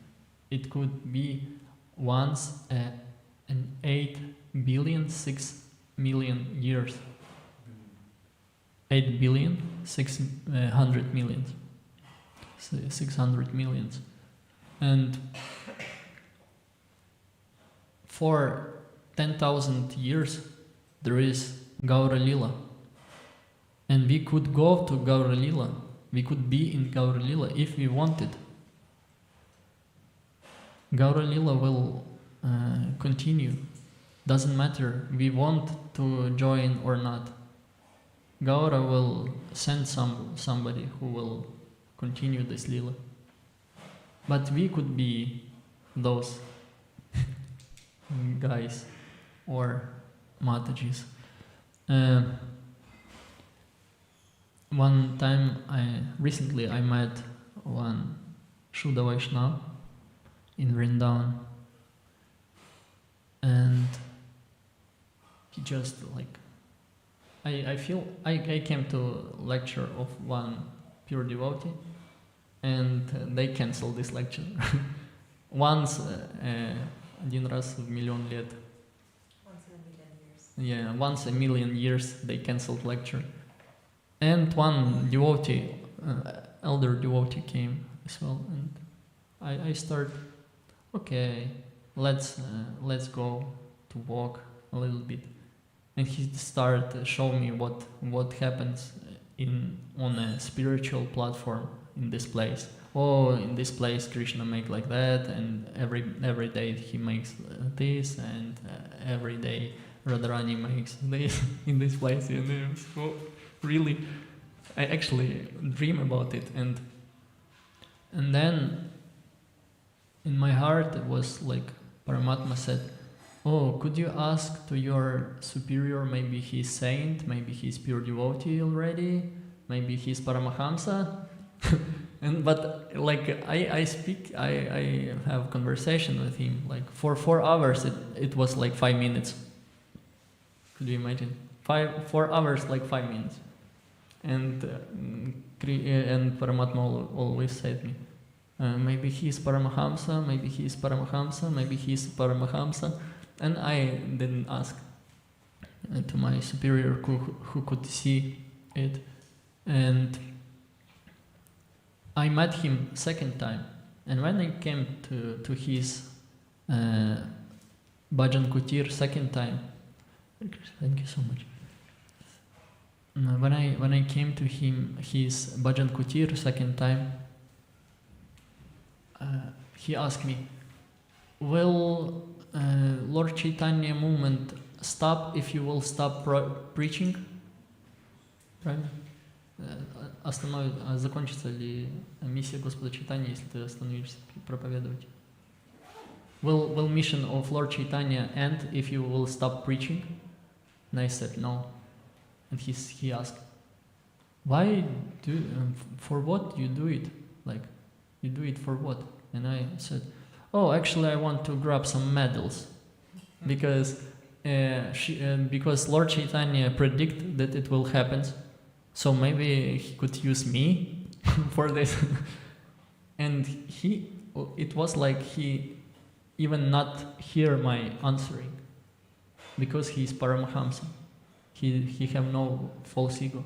It could be once in 8,000,000,006,000,000 years. 8,600,000,000. 600 millions. And for 10,000 years there is Gaura Lila. And we could go to Gaura Lila. We could be in Gaura Lila if we wanted. Gaura Lila will continue. Doesn't matter we want to join or not. Gaura will send somebody who will continue this Lila. But we could be those guys or Matajis. One time recently I met one Shuddha Vaishnava in Vrindavan, and he just I feel I came to lecture of one pure devotee, and they canceled this lecture. Once, один раз в миллион лет. Once in a million years. Yeah, once a million years they canceled lecture. And one devotee, elder devotee came as well, and I start, okay, let's go to walk a little bit. And he started show me what happens on a spiritual platform in this place. In this place Krishna make like that, and every day he makes this, and every day Radharani makes this in this place. And so really, I actually dream about it, and then in my heart it was like Paramatma said, could you ask to your superior, maybe he's saint, maybe he's pure devotee already, maybe he's Paramahamsa. But I speak, I have conversation with him for 4 hours. It was 5 minutes. Could you imagine? 4 hours, 5 minutes. And Paramatma always said me, maybe he's Paramahamsa, maybe he's Paramahamsa, maybe he's Paramahamsa. And I didn't ask to my superior who could see it. And I met him second time. And when I came to his Bhajan Kutir second time, thank you so much. When I came to his Bhajan Kutir second time, he asked me, will Lord Chaitanya movement stop if you will stop preaching? Правильно? Закончится ли миссия Господа Чайтаньи, если ты остановишься проповедовать? Will mission of Lord Chaitanya end if you will stop preaching? And I said no. And he asked, why for what you do it? You do it for what? And I said, actually I want to grab some medals. because because Lord Chaitanya predict that it will happen, so maybe he could use me for this. And it was like he even not hear my answering, because he is Paramahamsa. He have no false ego,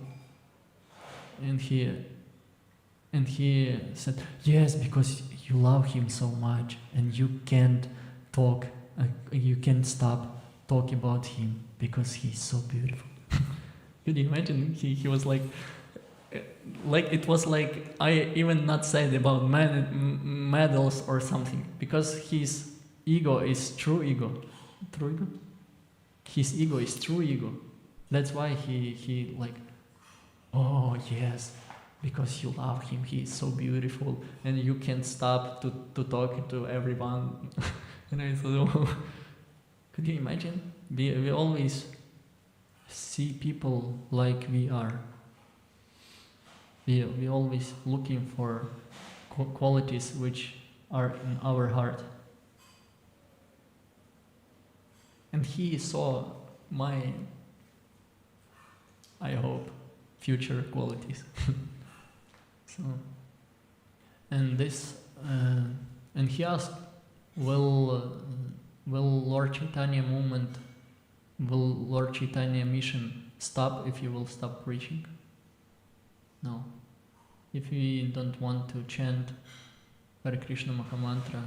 and he said, yes, because you love him so much and you can't talk, you can't stop talking about him because he's so beautiful. Could you imagine? He was like it was like I even not said about medals or something, because his ego is true ego. True ego? His ego is true ego. That's why he like, oh yes, because you love him, he is so beautiful and you can't stop to talk to everyone. And I thought, oh, could you imagine? We always see people like we are. We always looking for qualities which are in our heart. And he saw my, I hope, future qualities. So, and he asked, will Lord Chaitanya movement, will Lord Chaitanya mission stop if you will stop preaching? No. If we don't want to chant Hare Krishna Mahamantra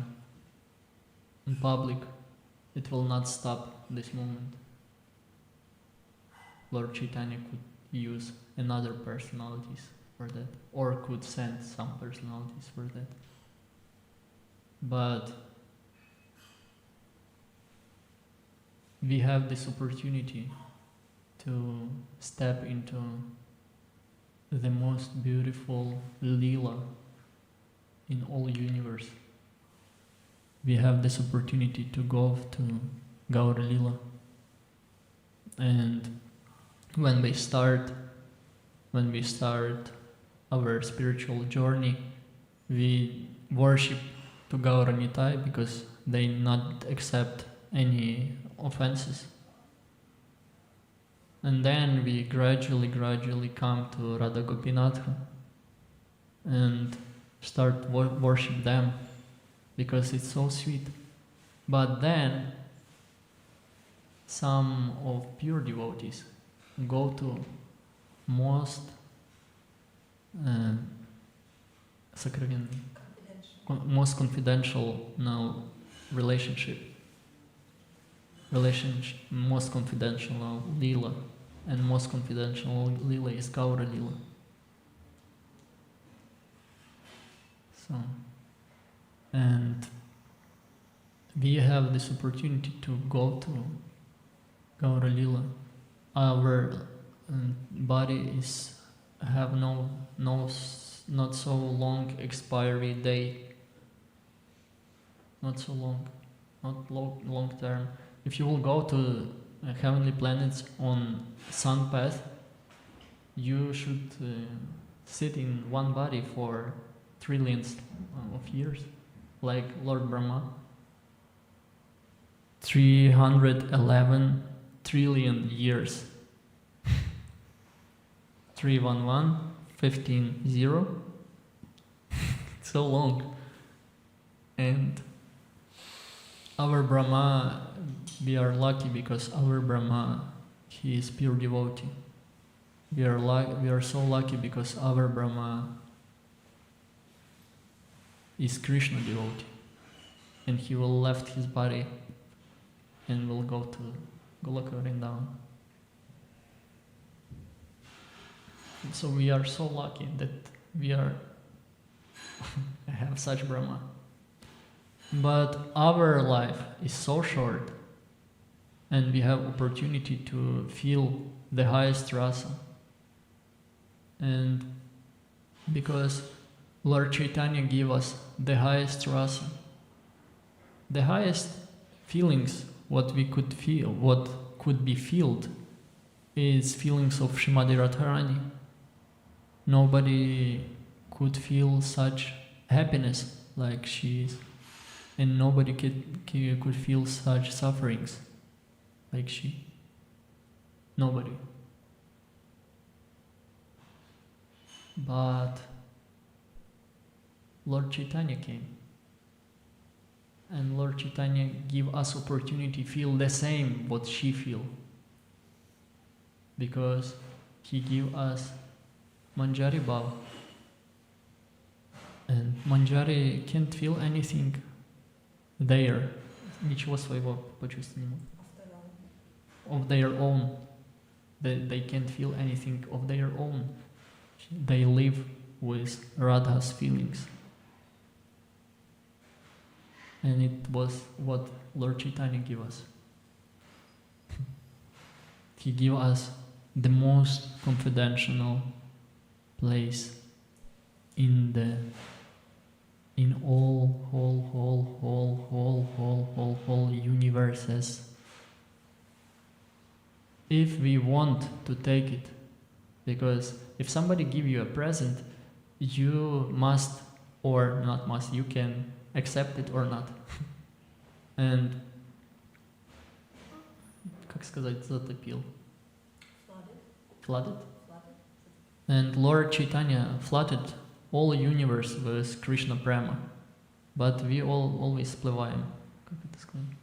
in public, it will not stop this movement. Lord Chaitanya could use another personalities for that, or could send some personalities for that. But we have this opportunity to step into the most beautiful Leela in all universe. We have this opportunity to go to Gaur Leela. And when we start our spiritual journey, we worship to Gaur Nitai because they not accept any offenses. And then we gradually come to Radha Gopinatha and start worship them because it's so sweet. But then some of pure devotees go to most most confidential now relationship, most confidential now Leela, and most confidential Leela is Gaura Leela. So, and we have this opportunity to go to Gaura Leela. Our body have not so long expiry date, not long term. If you will go to heavenly planets on sun path, you should sit in one body for trillions of years, like Lord Brahma. 311 trillion years. 311, 15, 0. It's so long. And our Brahma, we are lucky because our Brahma, he is pure devotee. We are so lucky because our Brahma is Krishna devotee, and he will left his body and will go to Goloka Vrindavan. So we are so lucky that we have such Brahma. But our life is so short, and we have opportunity to feel the highest rasa. And because Lord Chaitanya gave us the highest rasa, the highest feelings, what we could feel, what could be felt, is feelings of Srimati Radharani. Nobody could feel such happiness like she is, and nobody could feel such sufferings like she. Nobody. But Lord Chaitanya came. And Lord Chaitanya give us opportunity feel the same what she feel. Because he give us Manjari Bhava. And Manjari can't feel anything there. Ничего своего почувствовать не могут. Of their own. They can't feel anything of their own. They live with Radha's feelings. And it was what Lord Chaitanya gave us. He gave us the most confidential place in all whole universes. If we want to take it, because if somebody give you a present, you must or not must, you can accept it or not. And как сказать, затопил? Flooded. And Lord Chaitanya flooded all universe with Krishna Prema, but we always всплываем. Как это сказать?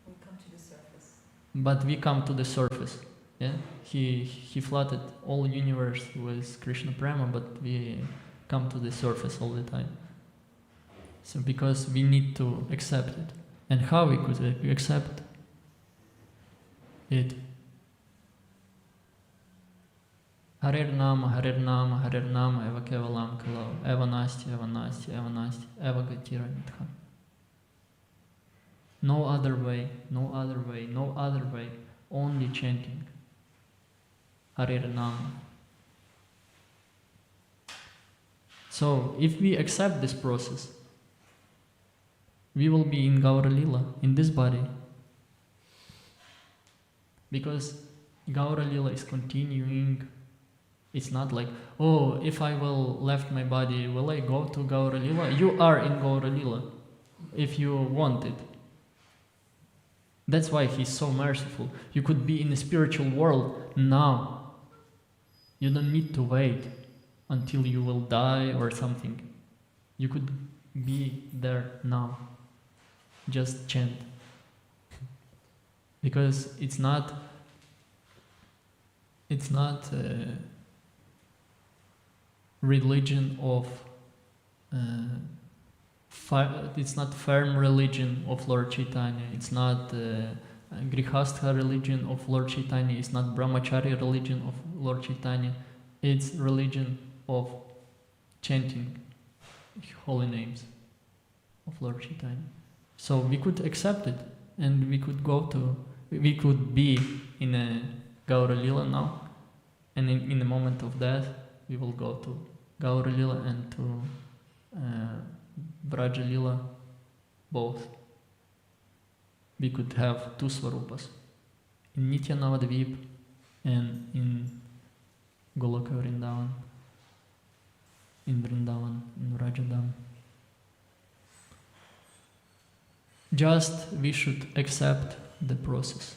We come to the surface. But we come to the surface. Yeah, he flooded all universe with Krishna Prema, but we come to the surface all the time. So because we need to accept it, and how we could accept it? Harer Nama, Eva Kevalam Kalau, Eva Nasti, Eva Gatira Nitha. No other way, only chanting. Harer Nama. So, if we accept this process, we will be in Gaura Lila, in this body. Because Gaura Lila is continuing. It's not like, oh, if I will left my body, will I go to Gaura Lila? You are in Gaura Lila, if you want it. That's why he's so merciful. You could be in the spiritual world now. You don't need to wait until you will die or something. You could be there now. Just chant. Because it's not religion of it's not firm religion of Lord Chaitanya. It's not Grihastha religion of Lord Chaitanya. It's not Brahmachari religion of Lord Chaitanya. It's religion of chanting holy names of Lord Chaitanya. So we could accept it, and we could be in a Gaura Lila now, and in the moment of death we will go to Gaura Lila and to Vraja Lila, both. We could have two Svarupas, in Nitya Navadvip and in Goloka Vrindavan, in Rajadam. Just we should accept the process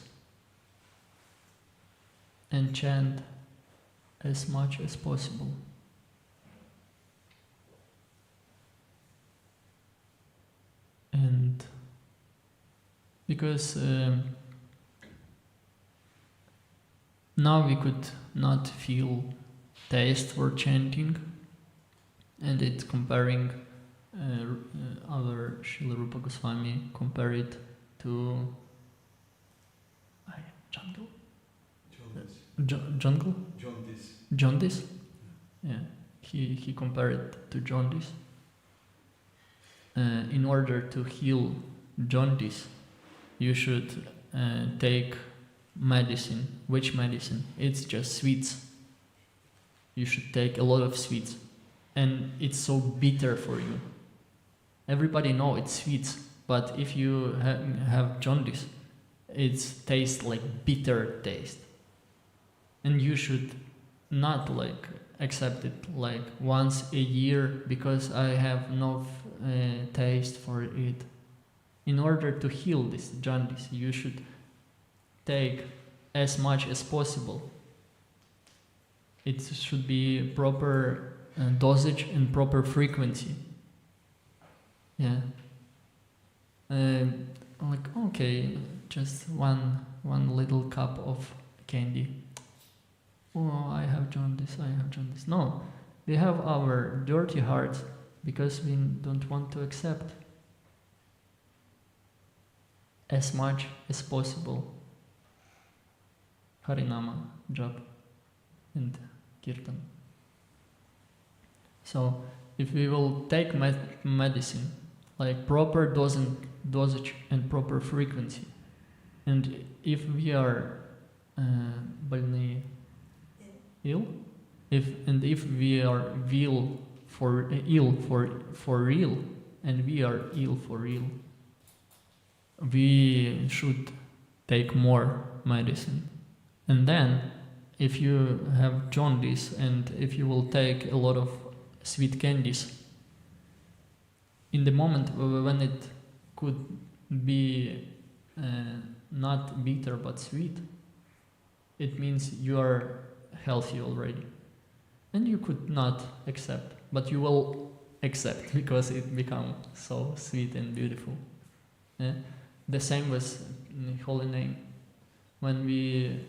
and chant as much as possible. And because now we could not feel taste for chanting, and it's comparing our Srila Rupa Goswami compare it to jungle. Jungle? Jaundice. Jaundice? Yeah, he compared it to jaundice. In order to heal jaundice, you should take medicine. Which medicine? It's just sweets. You should take a lot of sweets. And it's so bitter for you. Everybody knows it's sweets, but if you have jaundice, it tastes like bitter taste. And you should not accept it once a year because I have no taste for it. In order to heal this jaundice, you should take as much as possible. It should be proper dosage and proper frequency. Yeah. Like, okay, just one little cup of candy. Oh, I have jaundice, I have jaundice. No, we have our dirty hearts because we don't want to accept as much as possible Harinama, jap, and kirtan. So, if we will take medicine, like proper dosage and proper frequency, and if we are больные, ill, if we are ill for real, and we are ill for real, we should take more medicine. And then, if you have jaundice and if you will take a lot of sweet candies, in the moment when it could be not bitter but sweet, it means you are healthy already. And you could not accept, but you will accept because it becomes so sweet and beautiful. Yeah? The same with holy name. When we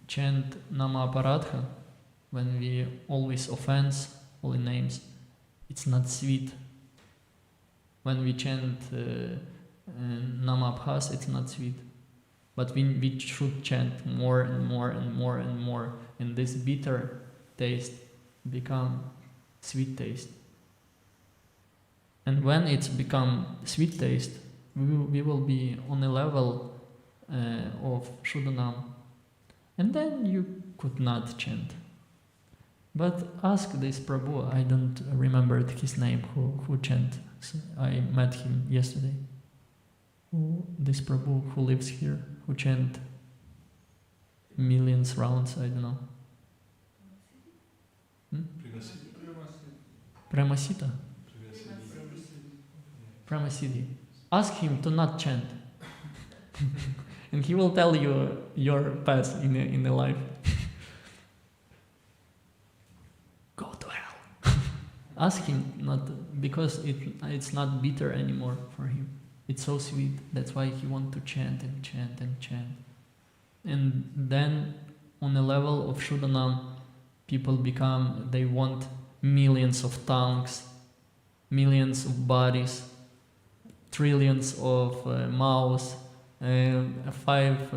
chant Nama Aparadha, when we always offense holy names, it's not sweet. When we chant Nama Abhas, it's not sweet. But we should chant more and more and more and more, and this bitter taste become sweet taste. And when it's become sweet taste, we will be on a level of Shuddhanam. And then you could not chant. But ask this Prabhu, I don't remember his name, who chant. I met him yesterday. This Prabhu who lives here, who chant millions rounds, I don't know. Premasita. Premasidi. Ask him to not chant. And he will tell you your path in the life. Go to hell. Ask him not, because it's not bitter anymore for him. It's so sweet. That's why he wants to chant and chant and chant. And then on a level of Shuddhanam, people they want millions of tongues, millions of bodies, trillions of mouths, 5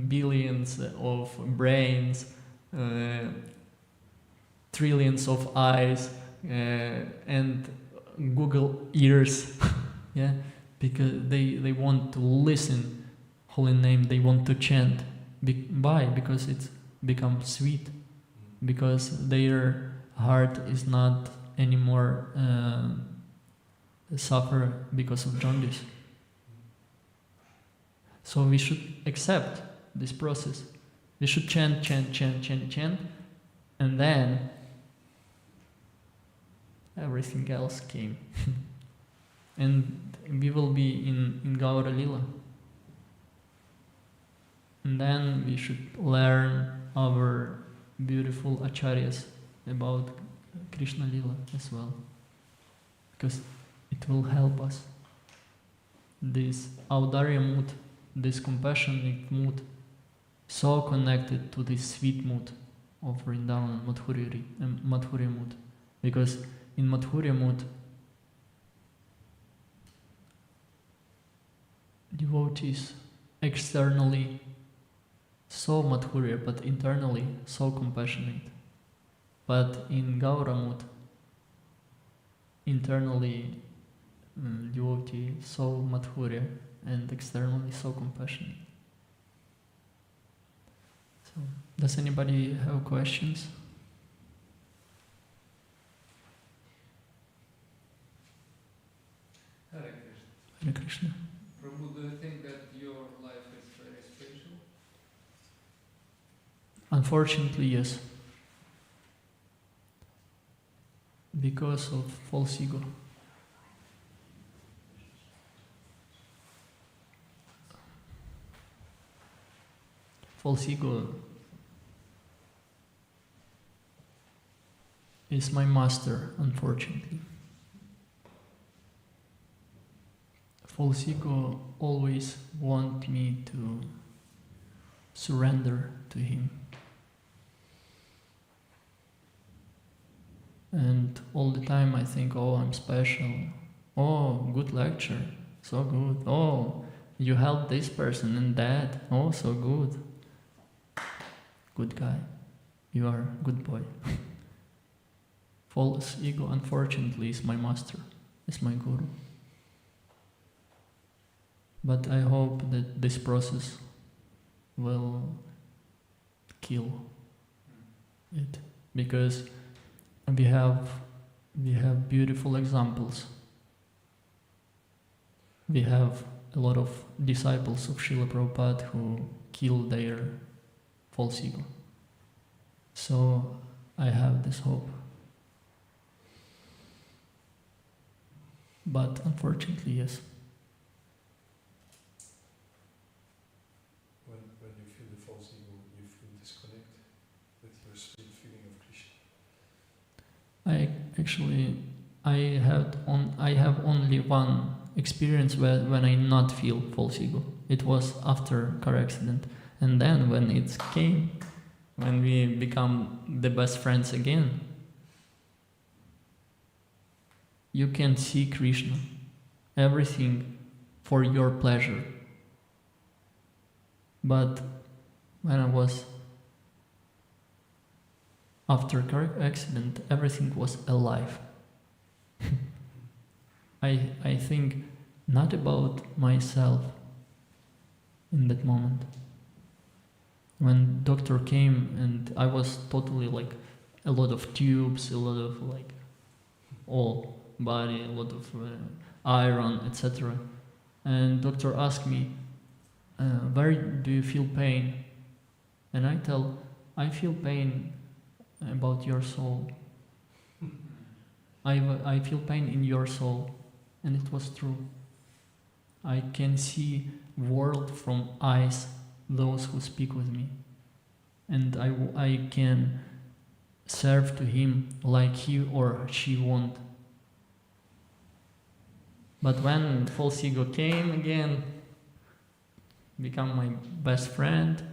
billions of brains, trillions of eyes, and Google ears. Yeah, because they want to listen holy name, they want to chant. Why? Because it's become sweet. Because their heart is not anymore suffer because of jaundice. So we should accept this process. We should chant, chant, chant, chant, chant, and then everything else came. And we will be in Gaura Lila. And then we should learn our beautiful acharyas about Krishna Lila as well. Because it will help us. This Audarya mood, this compassionate mood, so connected to this sweet mood of Vrindavan, Madhurya mood. Because in Madhurya mood, devotees externally so Madhurya, but internally so compassionate. But in Gaura mood, internally devotee so Madhurya and externally so compassionate. So, does anybody have questions? Hare Krishna. Hare Krishna. Prabhu, do you think that your life is very special? Unfortunately, yes. Because of false ego. false ego is my master, unfortunately. False ego always want me to surrender to him. And all the time I think, oh, I'm special. Oh, good lecture. So good. Oh, you helped this person and that. Oh, so good. Good guy. You are a good boy. False ego, unfortunately, is my master, is my guru. But I hope that this process will kill it, because we have beautiful examples. We have a lot of disciples of Srila Prabhupada who kill their false ego. So I have this hope. But unfortunately, yes. When you feel the false ego, you feel disconnect with your sweet feeling of Krishna. I have only one experience when I not feel false ego. It was after car accident, and then when it came, when we become the best friends again, you can see Krishna, everything for your pleasure. But when I was after car accident, everything was alive. I think not about myself in that moment. When doctor came and I was totally like a lot of tubes, a lot of like all body, a lot of iron, etc. And doctor asked me, where do you feel pain? And I feel pain about your soul. I feel pain in your soul. And it was true. I can see world from eyes those who speak with me. And I can serve to him like he or she want. But when false ego came again, become my best friend,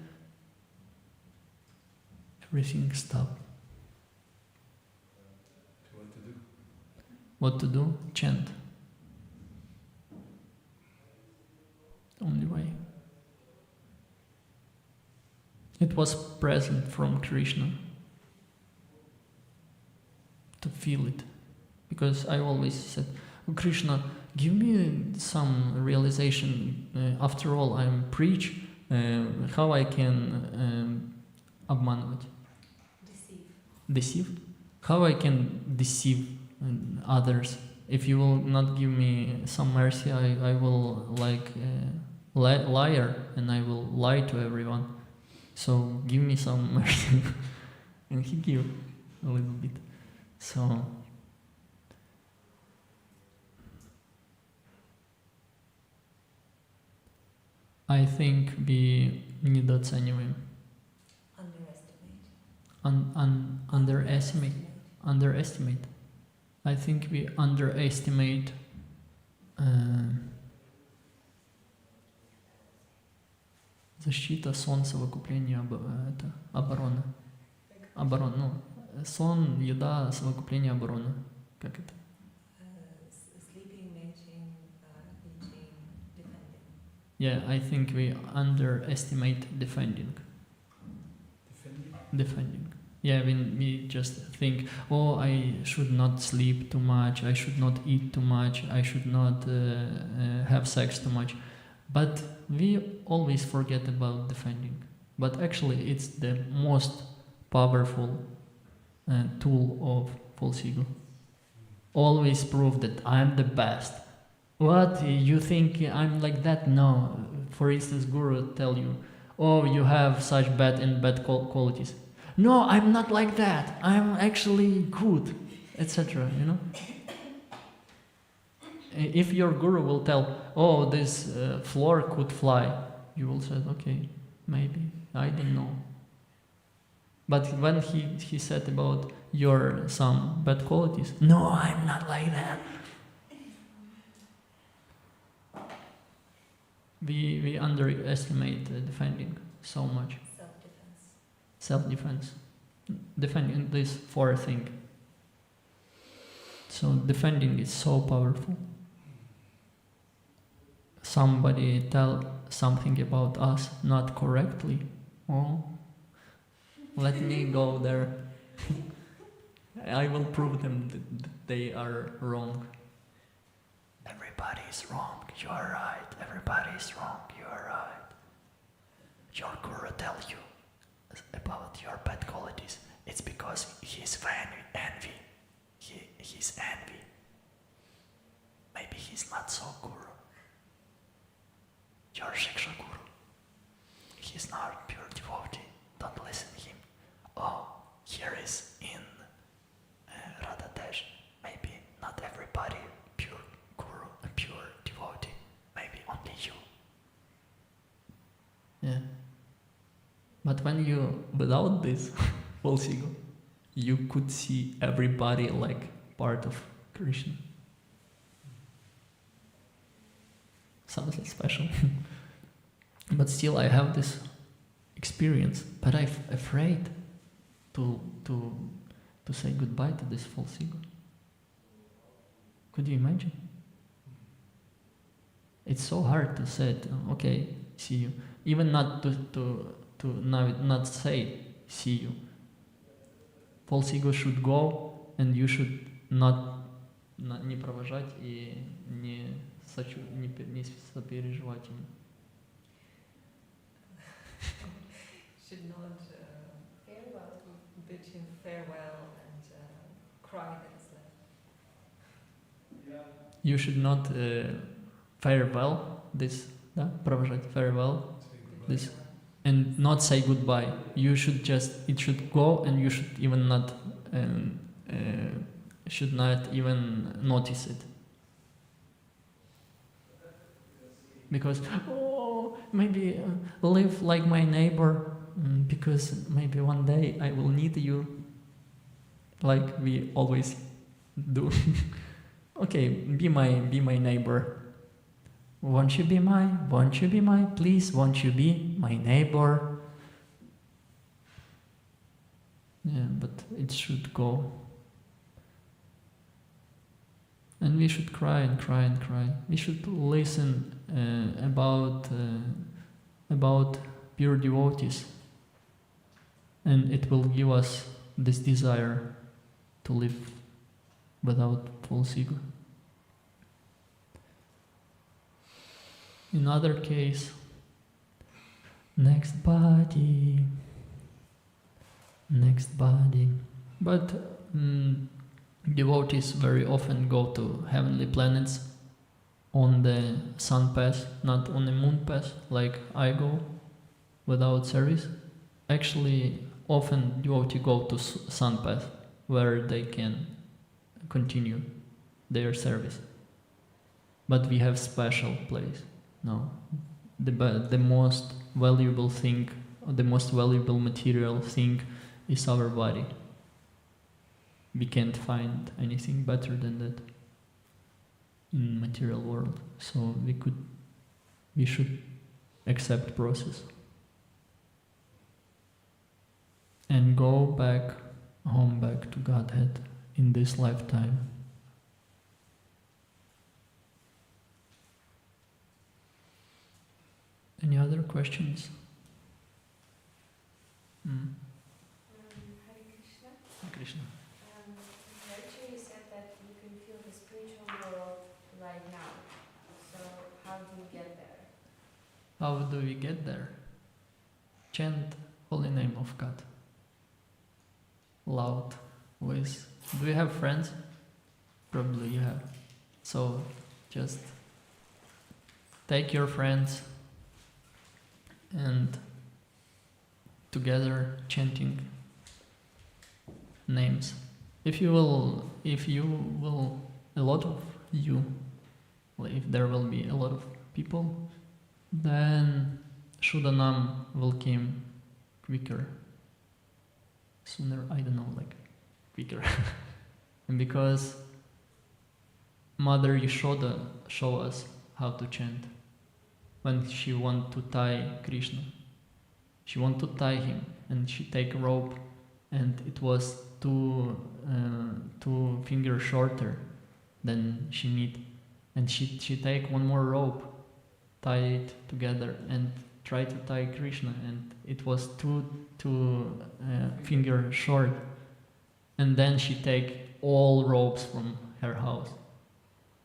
everything stopped. What to do? What to do? Chant. Only way. It was present from Krishna to feel it. Because I always said, oh, Krishna, give me some realization. After all, I'm preach. How I can обманывать? Deceive? How I can deceive others? If you will not give me some mercy, I will like liar and I will lie to everyone. So give me some mercy. And he gave a little bit. So I think we недооцениваем. Underestimate. I think we underestimate защита, сон, совокупление, это оборона. Оборона, ну, сон, еда, совокупление, оборона. Как это? Sleeping, mating, eating, defending. Yeah, I think we underestimate defending. Defending. Yeah, when we just think, oh, I should not sleep too much, I should not eat too much, I should not have sex too much. But we always forget about defending. But actually, it's the most powerful tool of false ego. Always prove that I'm the best. What, you think I'm like that? No. For instance, Guru tell you, oh, you have such bad qualities. No, I'm not like that. I'm actually good, etc. You know. If your guru will tell, oh, this floor could fly, you will say, okay, maybe. I don't know. But when he said about your some bad qualities, no, I'm not like that. We underestimate defending so much. Self-defense. Self-defense. Defending this for a thing. So defending is so powerful. Somebody tell something about us not correctly. Oh, let me go there. I will prove them that they are wrong. Everybody is wrong. You are right. Everybody is wrong. You are right. Your guru tell you about your bad qualities. It's because he's envy. He's envy. Maybe he's not so guru. Your Shiksha guru. He's not pure devotee. Don't listen to him. Oh, here is in Radhadesh. Maybe not everybody pure guru, pure devotee. Maybe only you. Yeah. But when you, without this false ego, you could see everybody like part of Krishna. Something special. But still I have this experience, but I'm afraid to say goodbye to this false ego. Could you imagine? It's so hard to say, okay, see you. Even not to not say see you. False ego should go, and you should не провожать и не сопереживать им. Should not bid him farewell and cry that he's left. You should not farewell this, да? Провожать farewell this, and not say goodbye. You should it should go, and you should even not even notice it. Because, maybe live like my neighbor, because maybe one day I will need you, like we always do. Okay, be my neighbor. Won't you be my, please, won't you be my neighbor? Yeah, but it should go. And we should cry and cry and cry. We should listen about pure devotees, and it will give us this desire to live without false ego. In other case, next body. But devotees very often go to heavenly planets on the sun path, not on the moon path, like I go without service. Actually, often devotees go to sun path, where they can continue their service. But we have special place. No, the most valuable thing, or the most valuable material thing, is our body. We can't find anything better than that in material world. So we should accept process and go back to Godhead in this lifetime. Any other questions? Hare Krishna. Hare Krishna. Actually, you said that you can feel the spiritual world right now. So how do you get there? How do we get there? Chant holy name of God. Loud voice. Do you have friends? Probably you have. So just take your friends and together chanting names. If you will, a lot of you, if there will be a lot of people, then Shuddhanam will come quicker, sooner, I don't know, like quicker. And because Mother Yashoda show us how to chant when she want to tie Krishna. She want to tie him, and she take a rope, and it was two fingers shorter than she need, and she take one more rope, tie it together, and try to tie Krishna, and it was two finger short, and then she take all ropes from her house,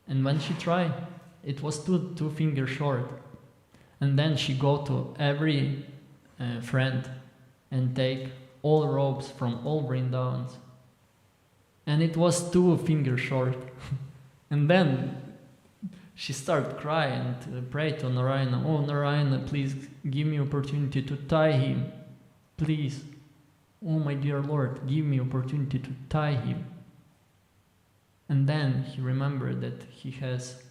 and when she try, it was two finger short, and then she go to every friend and take all ropes from all Vrindavans, and it was 2 fingers short. And then she started crying and pray to Narayana, "Oh Narayana, please give me opportunity to tie him, please. Oh my dear Lord, give me opportunity to tie him." And then he remembered that he has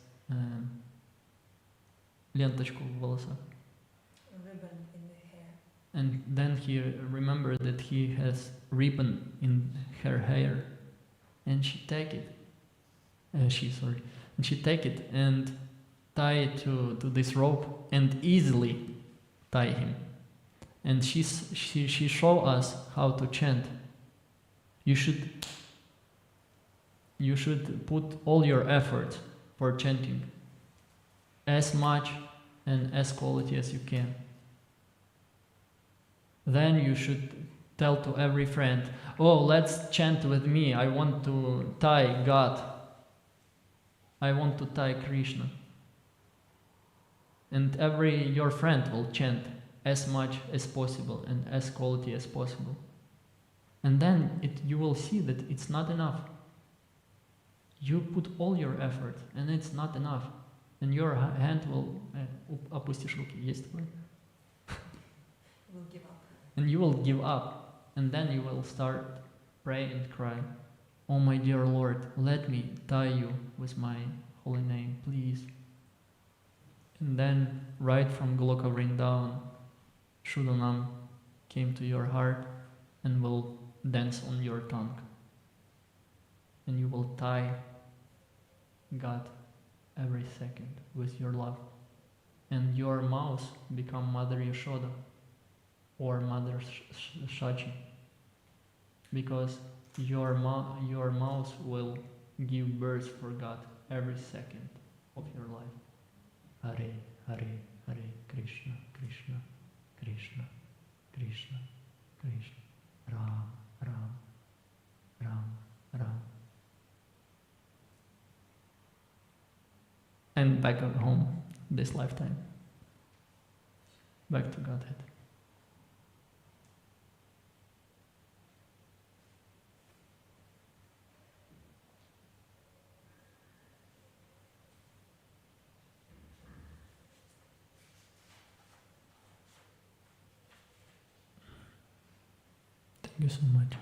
ленточку в волосах. A ribbon in the hair. And then he remembered that he has ribbon in her hair, and she take it. And she take it and tie it to this rope and easily tie him. And she show us how to chant. You should put all your effort for chanting, as much and as quality as you can. Then you should tell to every friend, "Oh, let's chant with me. I want to tie God. I want to tie Krishna." And your friend will chant as much as possible and as quality as possible. And then you will see that it's not enough. You put all your effort, and it's not enough. And your hand will... Опустишь руки, есть такое? Will give up. And you will give up, and then you will start pray and cry, "Oh my dear Lord, let me tie you with my holy name, please." And then right from Goloka Vrindavan, Shudanam came to your heart and will dance on your tongue. And you will tie God every second with your love. And your mouth become Mother Yashoda or Mother Shachi, because your mouth will give birth for God every second of your life. Hare, Hare, Hare, Krishna, Krishna, Krishna, Krishna, Krishna, Ram, Ram, Ram, Ram. And back at home this lifetime. Back to Godhead. Thank you so much.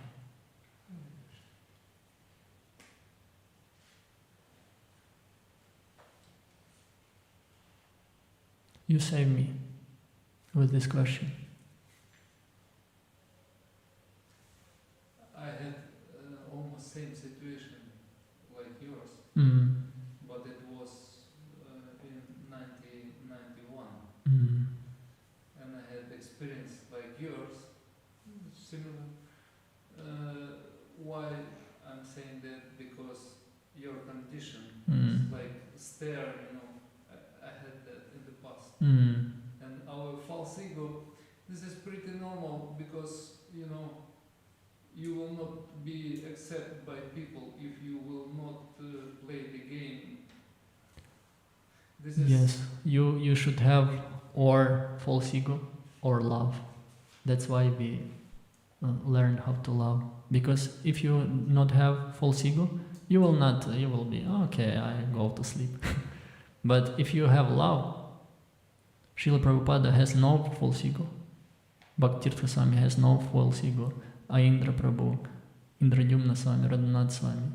You saved me with this question. I had almost same situation like yours, Mm. but it was in 1991, Mm. and I had experience like yours, similar. Why I'm saying that? Because your condition is like stare, I had that in the past. Mm. And our false ego, this is pretty normal because, you will not be accepted by people if you will not play the game. This is Yes, you should have or false ego or love. That's why we learn how to love. Because if you not have false ego, you will be, okay, I go to sleep. But if you have love, Srila Prabhupada has no false ego. Bhaktirtha Swami has no false ego. Aindra Prabhu, Indradyumna Swami, Radhanath Swami,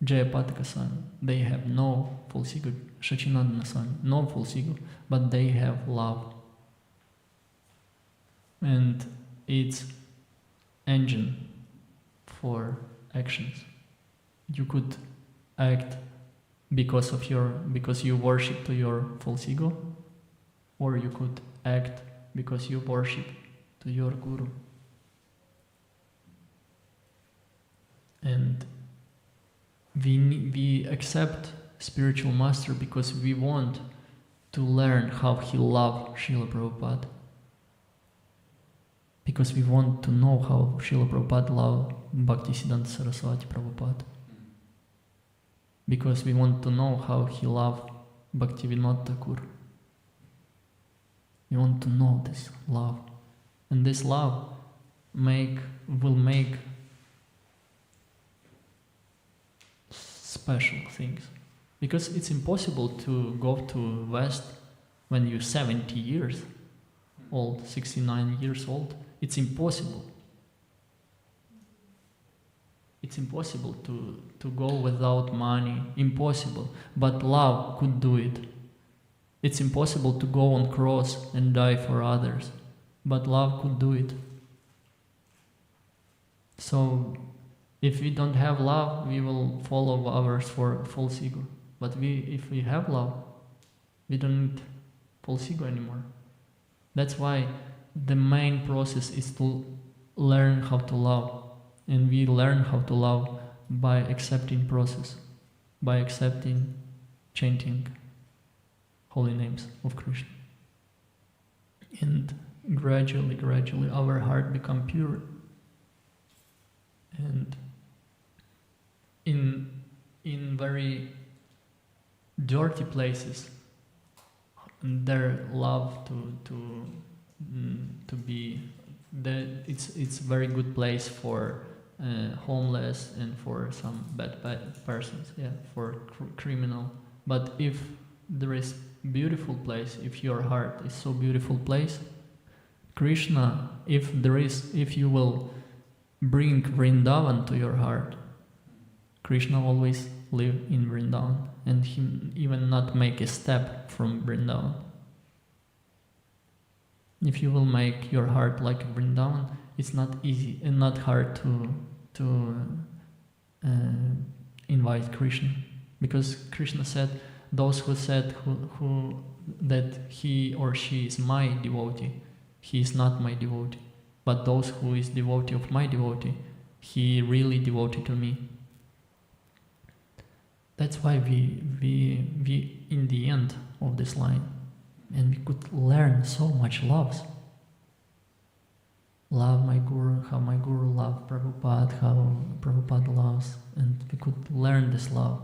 Jayapataka Swami, they have no false ego. Shachinandana Swami, no false ego, but they have love. and it's engine for actions. You could act because you worship to your false ego, or you could act because you worship to your guru. And we accept spiritual master because we want to learn how he loved Srila Prabhupada. Because we want to know how Srila Prabhupada loved Bhaktisiddhanta Saraswati Prabhupada. Because we want to know how he loved Bhaktivinoda Thakur. We want to know this love. And this love will make special things. Because it's impossible to go to West when you're 70 years old, 69 years old. It's impossible. It's impossible to go without money. Impossible. But love could do it. It's impossible to go on cross and die for others. But love could do it. So, if we don't have love, we will follow others for false ego. But if we have love, we don't need false ego anymore. That's why the main process is to learn how to love. And we learn how to love by accepting process, by accepting, chanting holy names of Krishna. And gradually, our heart become pure. And in very dirty places, their love to be that it's very good place for homeless and for some bad persons, for criminal. But if there is beautiful place, if your heart is so beautiful place, Krishna, if you will bring Vrindavan to your heart, Krishna always live in Vrindavan, and he even not make a step from Vrindavan. If you will make your heart like Vrindavan, it's not easy and not hard to invite Krishna, because Krishna said, those who said who that he or she is my devotee, he is not my devotee. But those who is devotee of my devotee, he really devotee to me. That's why we in the end of this line, and we could learn so much love. Love my Guru, how my Guru loved Prabhupada, how Prabhupada loves, and we could learn this love.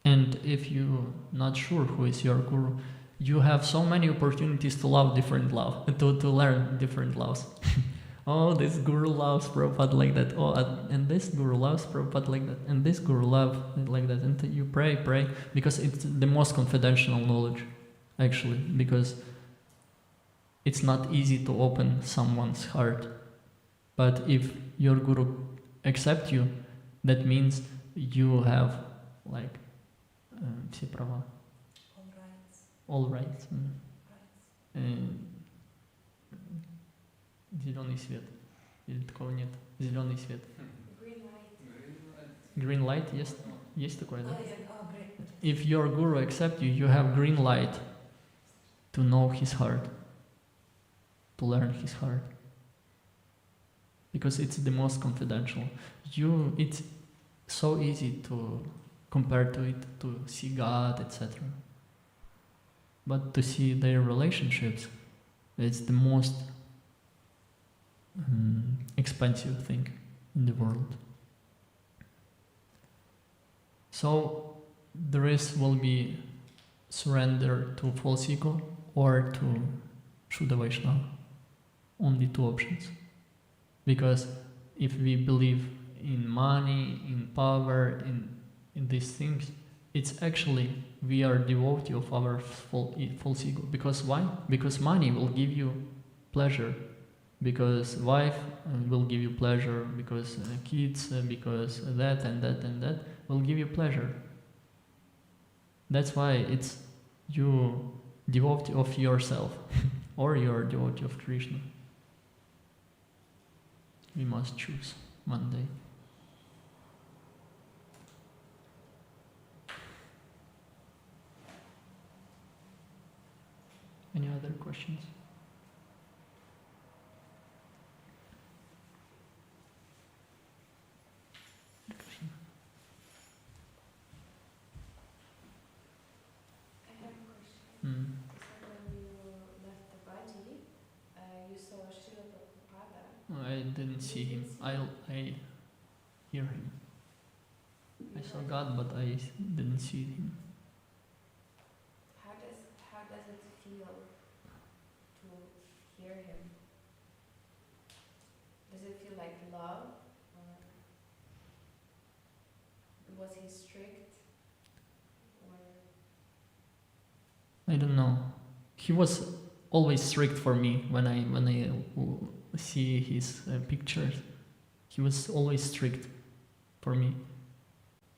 And if you're not sure who is your Guru, you have so many opportunities to love different love, to learn different loves. Oh, this Guru loves Prabhupada like that. Oh, and this Guru loves Prabhupada like that. And this Guru loves like that. And you pray, because it's the most confidential knowledge, actually, because it's not easy to open someone's heart. But if your Guru accepts you, that means you have like все права. All rights. Зеленый свет. Или такого нет? Зеленый свет. Green light, yes. Есть такое, да? If your Guru accepts you, you have green light to know his heart, to learn his heart. Because it's the most confidential. It's so easy to compare to it, to see God, etc. But to see their relationships, it's the most expensive thing in the world. So will be surrender to false ego or to Shuddha Vaishnava. Only two options. Because if we believe in money, in power, in these things, it's actually we are devotee of our false ego. Because why? Because money will give you pleasure. Because wife will give you pleasure. Because kids, because that and that and that will give you pleasure. That's why it's you devotee of yourself. or you're a devotee of Krishna. We must choose one day. Any other questions? I have a question. Mm. So when you left the body, you saw Srila Prabhupada. I didn't see him. I hear him. I saw God, but I didn't see him. How does it feel to hear him? Does it feel like love? Or was he strict? Or I don't know. He was always strict for me when I see his pictures. He was always strict for me.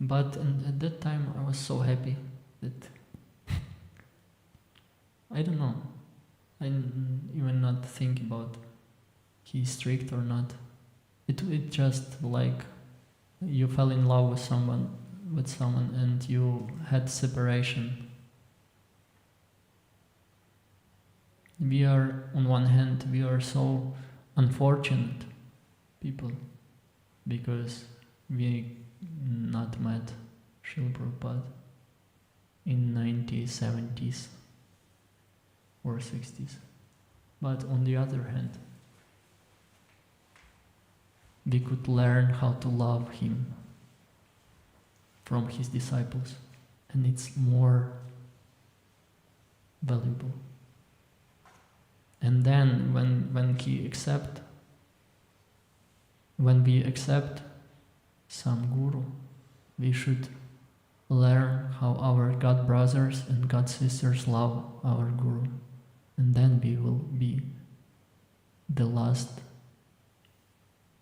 But at that time I was so happy that I don't know. I didn't even not think about he's strict or not. It just like you fell in love with someone and you had separation. We are, on one hand, we are so unfortunate people because we not met Srila Prabhupada in 1970s or 60s. But on the other hand, we could learn how to love him from his disciples, and it's more valuable. And then when we accept some guru, we should learn how our God brothers and God sisters love our guru, and then we will be the last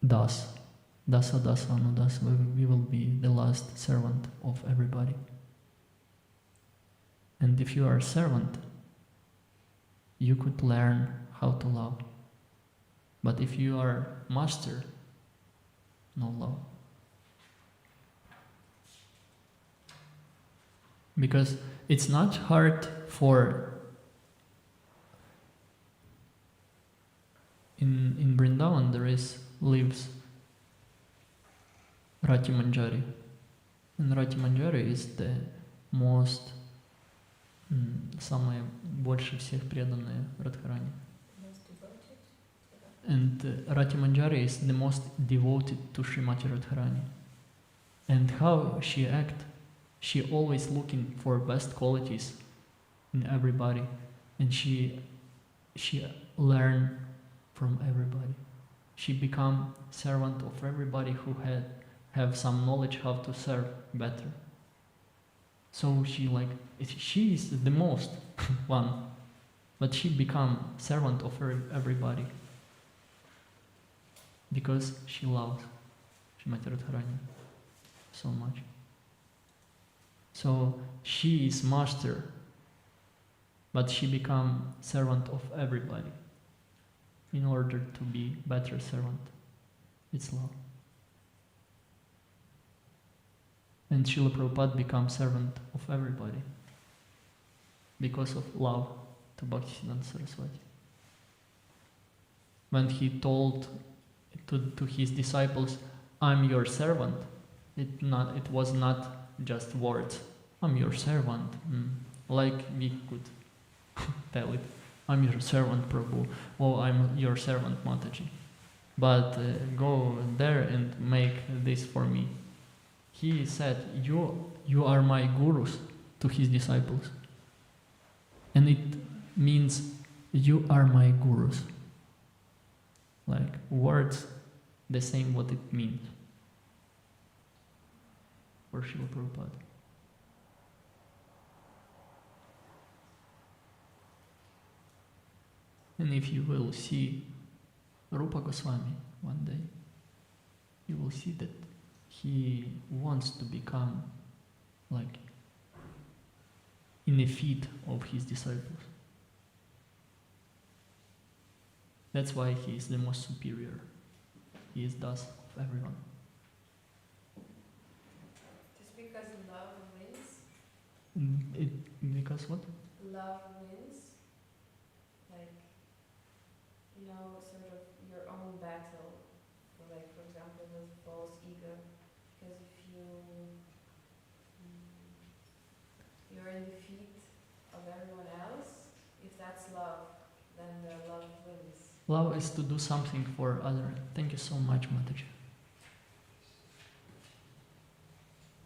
dasa anudasa. We will be the last servant of everybody. And if you are a servant, you could learn how to love. But if you are master, no love. Because it's not hard for in Vrindavan lives Rati Manjari, and Rati Manjari is the most самая больше всех преданная Радхарани. Most devoted. And Rati Manjari is the most devoted to Srimati Radharani. And how she act, she always looking for best qualities in everybody, and she learn from everybody. She become servant of everybody who have some knowledge how to serve better. So she is the most one, but she become servant of everybody because she loves Srimati Radharani so much. So she is master, but she become servant of everybody in order to be better servant. It's love. And Srila Prabhupada becomes servant of everybody because of love to Bhaktisiddhanta Saraswati. When he told to his disciples, "I'm your servant," it was not just words. "I'm your servant," like we could tell it. "I'm your servant, Prabhu," or "I'm your servant, Mataji." But go there and make this for me. He said, you are my gurus to his disciples. And it means you are my gurus. Like words, the same what it means for Srila Prabhupada. And if you will see Rupa Goswami one day, you will see that he wants to become like in the feet of his disciples. That's why he is the most superior. He is thus of everyone. Just because love wins? Because what? Love wins? Like, sort of your own battle. Like, for example, with false ego. Because if you're in defeat of everyone else, if that's love, then the love wins. Love is to do something for other. Thank you so much, Mataji.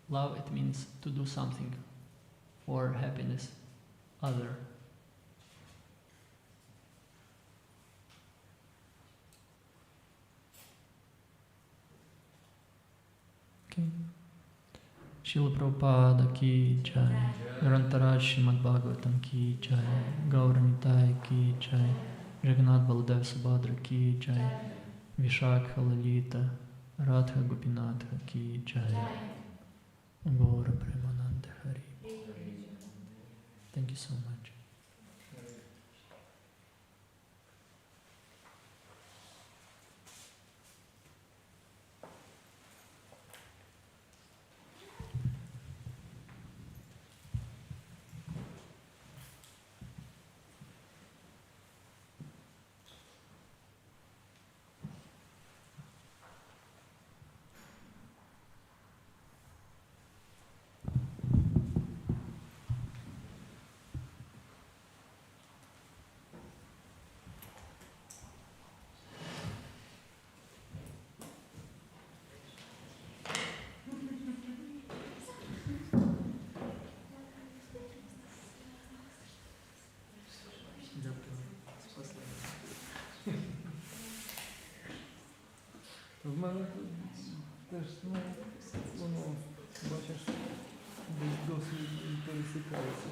Love, it means to do something for happiness, other. Okay. Srila Prabhupada ki jai, Grantaraj Srimad Bhagavatam ki jai, Gauranitai ki jai, Jagannath Baldev Subhadra ki jai, Vishakha Lalita, Radha Gopinatha ki jai, Gaura Premananda Hari. Thank you so much. В мене теж, воно, бачиш, десь досвід пересікається.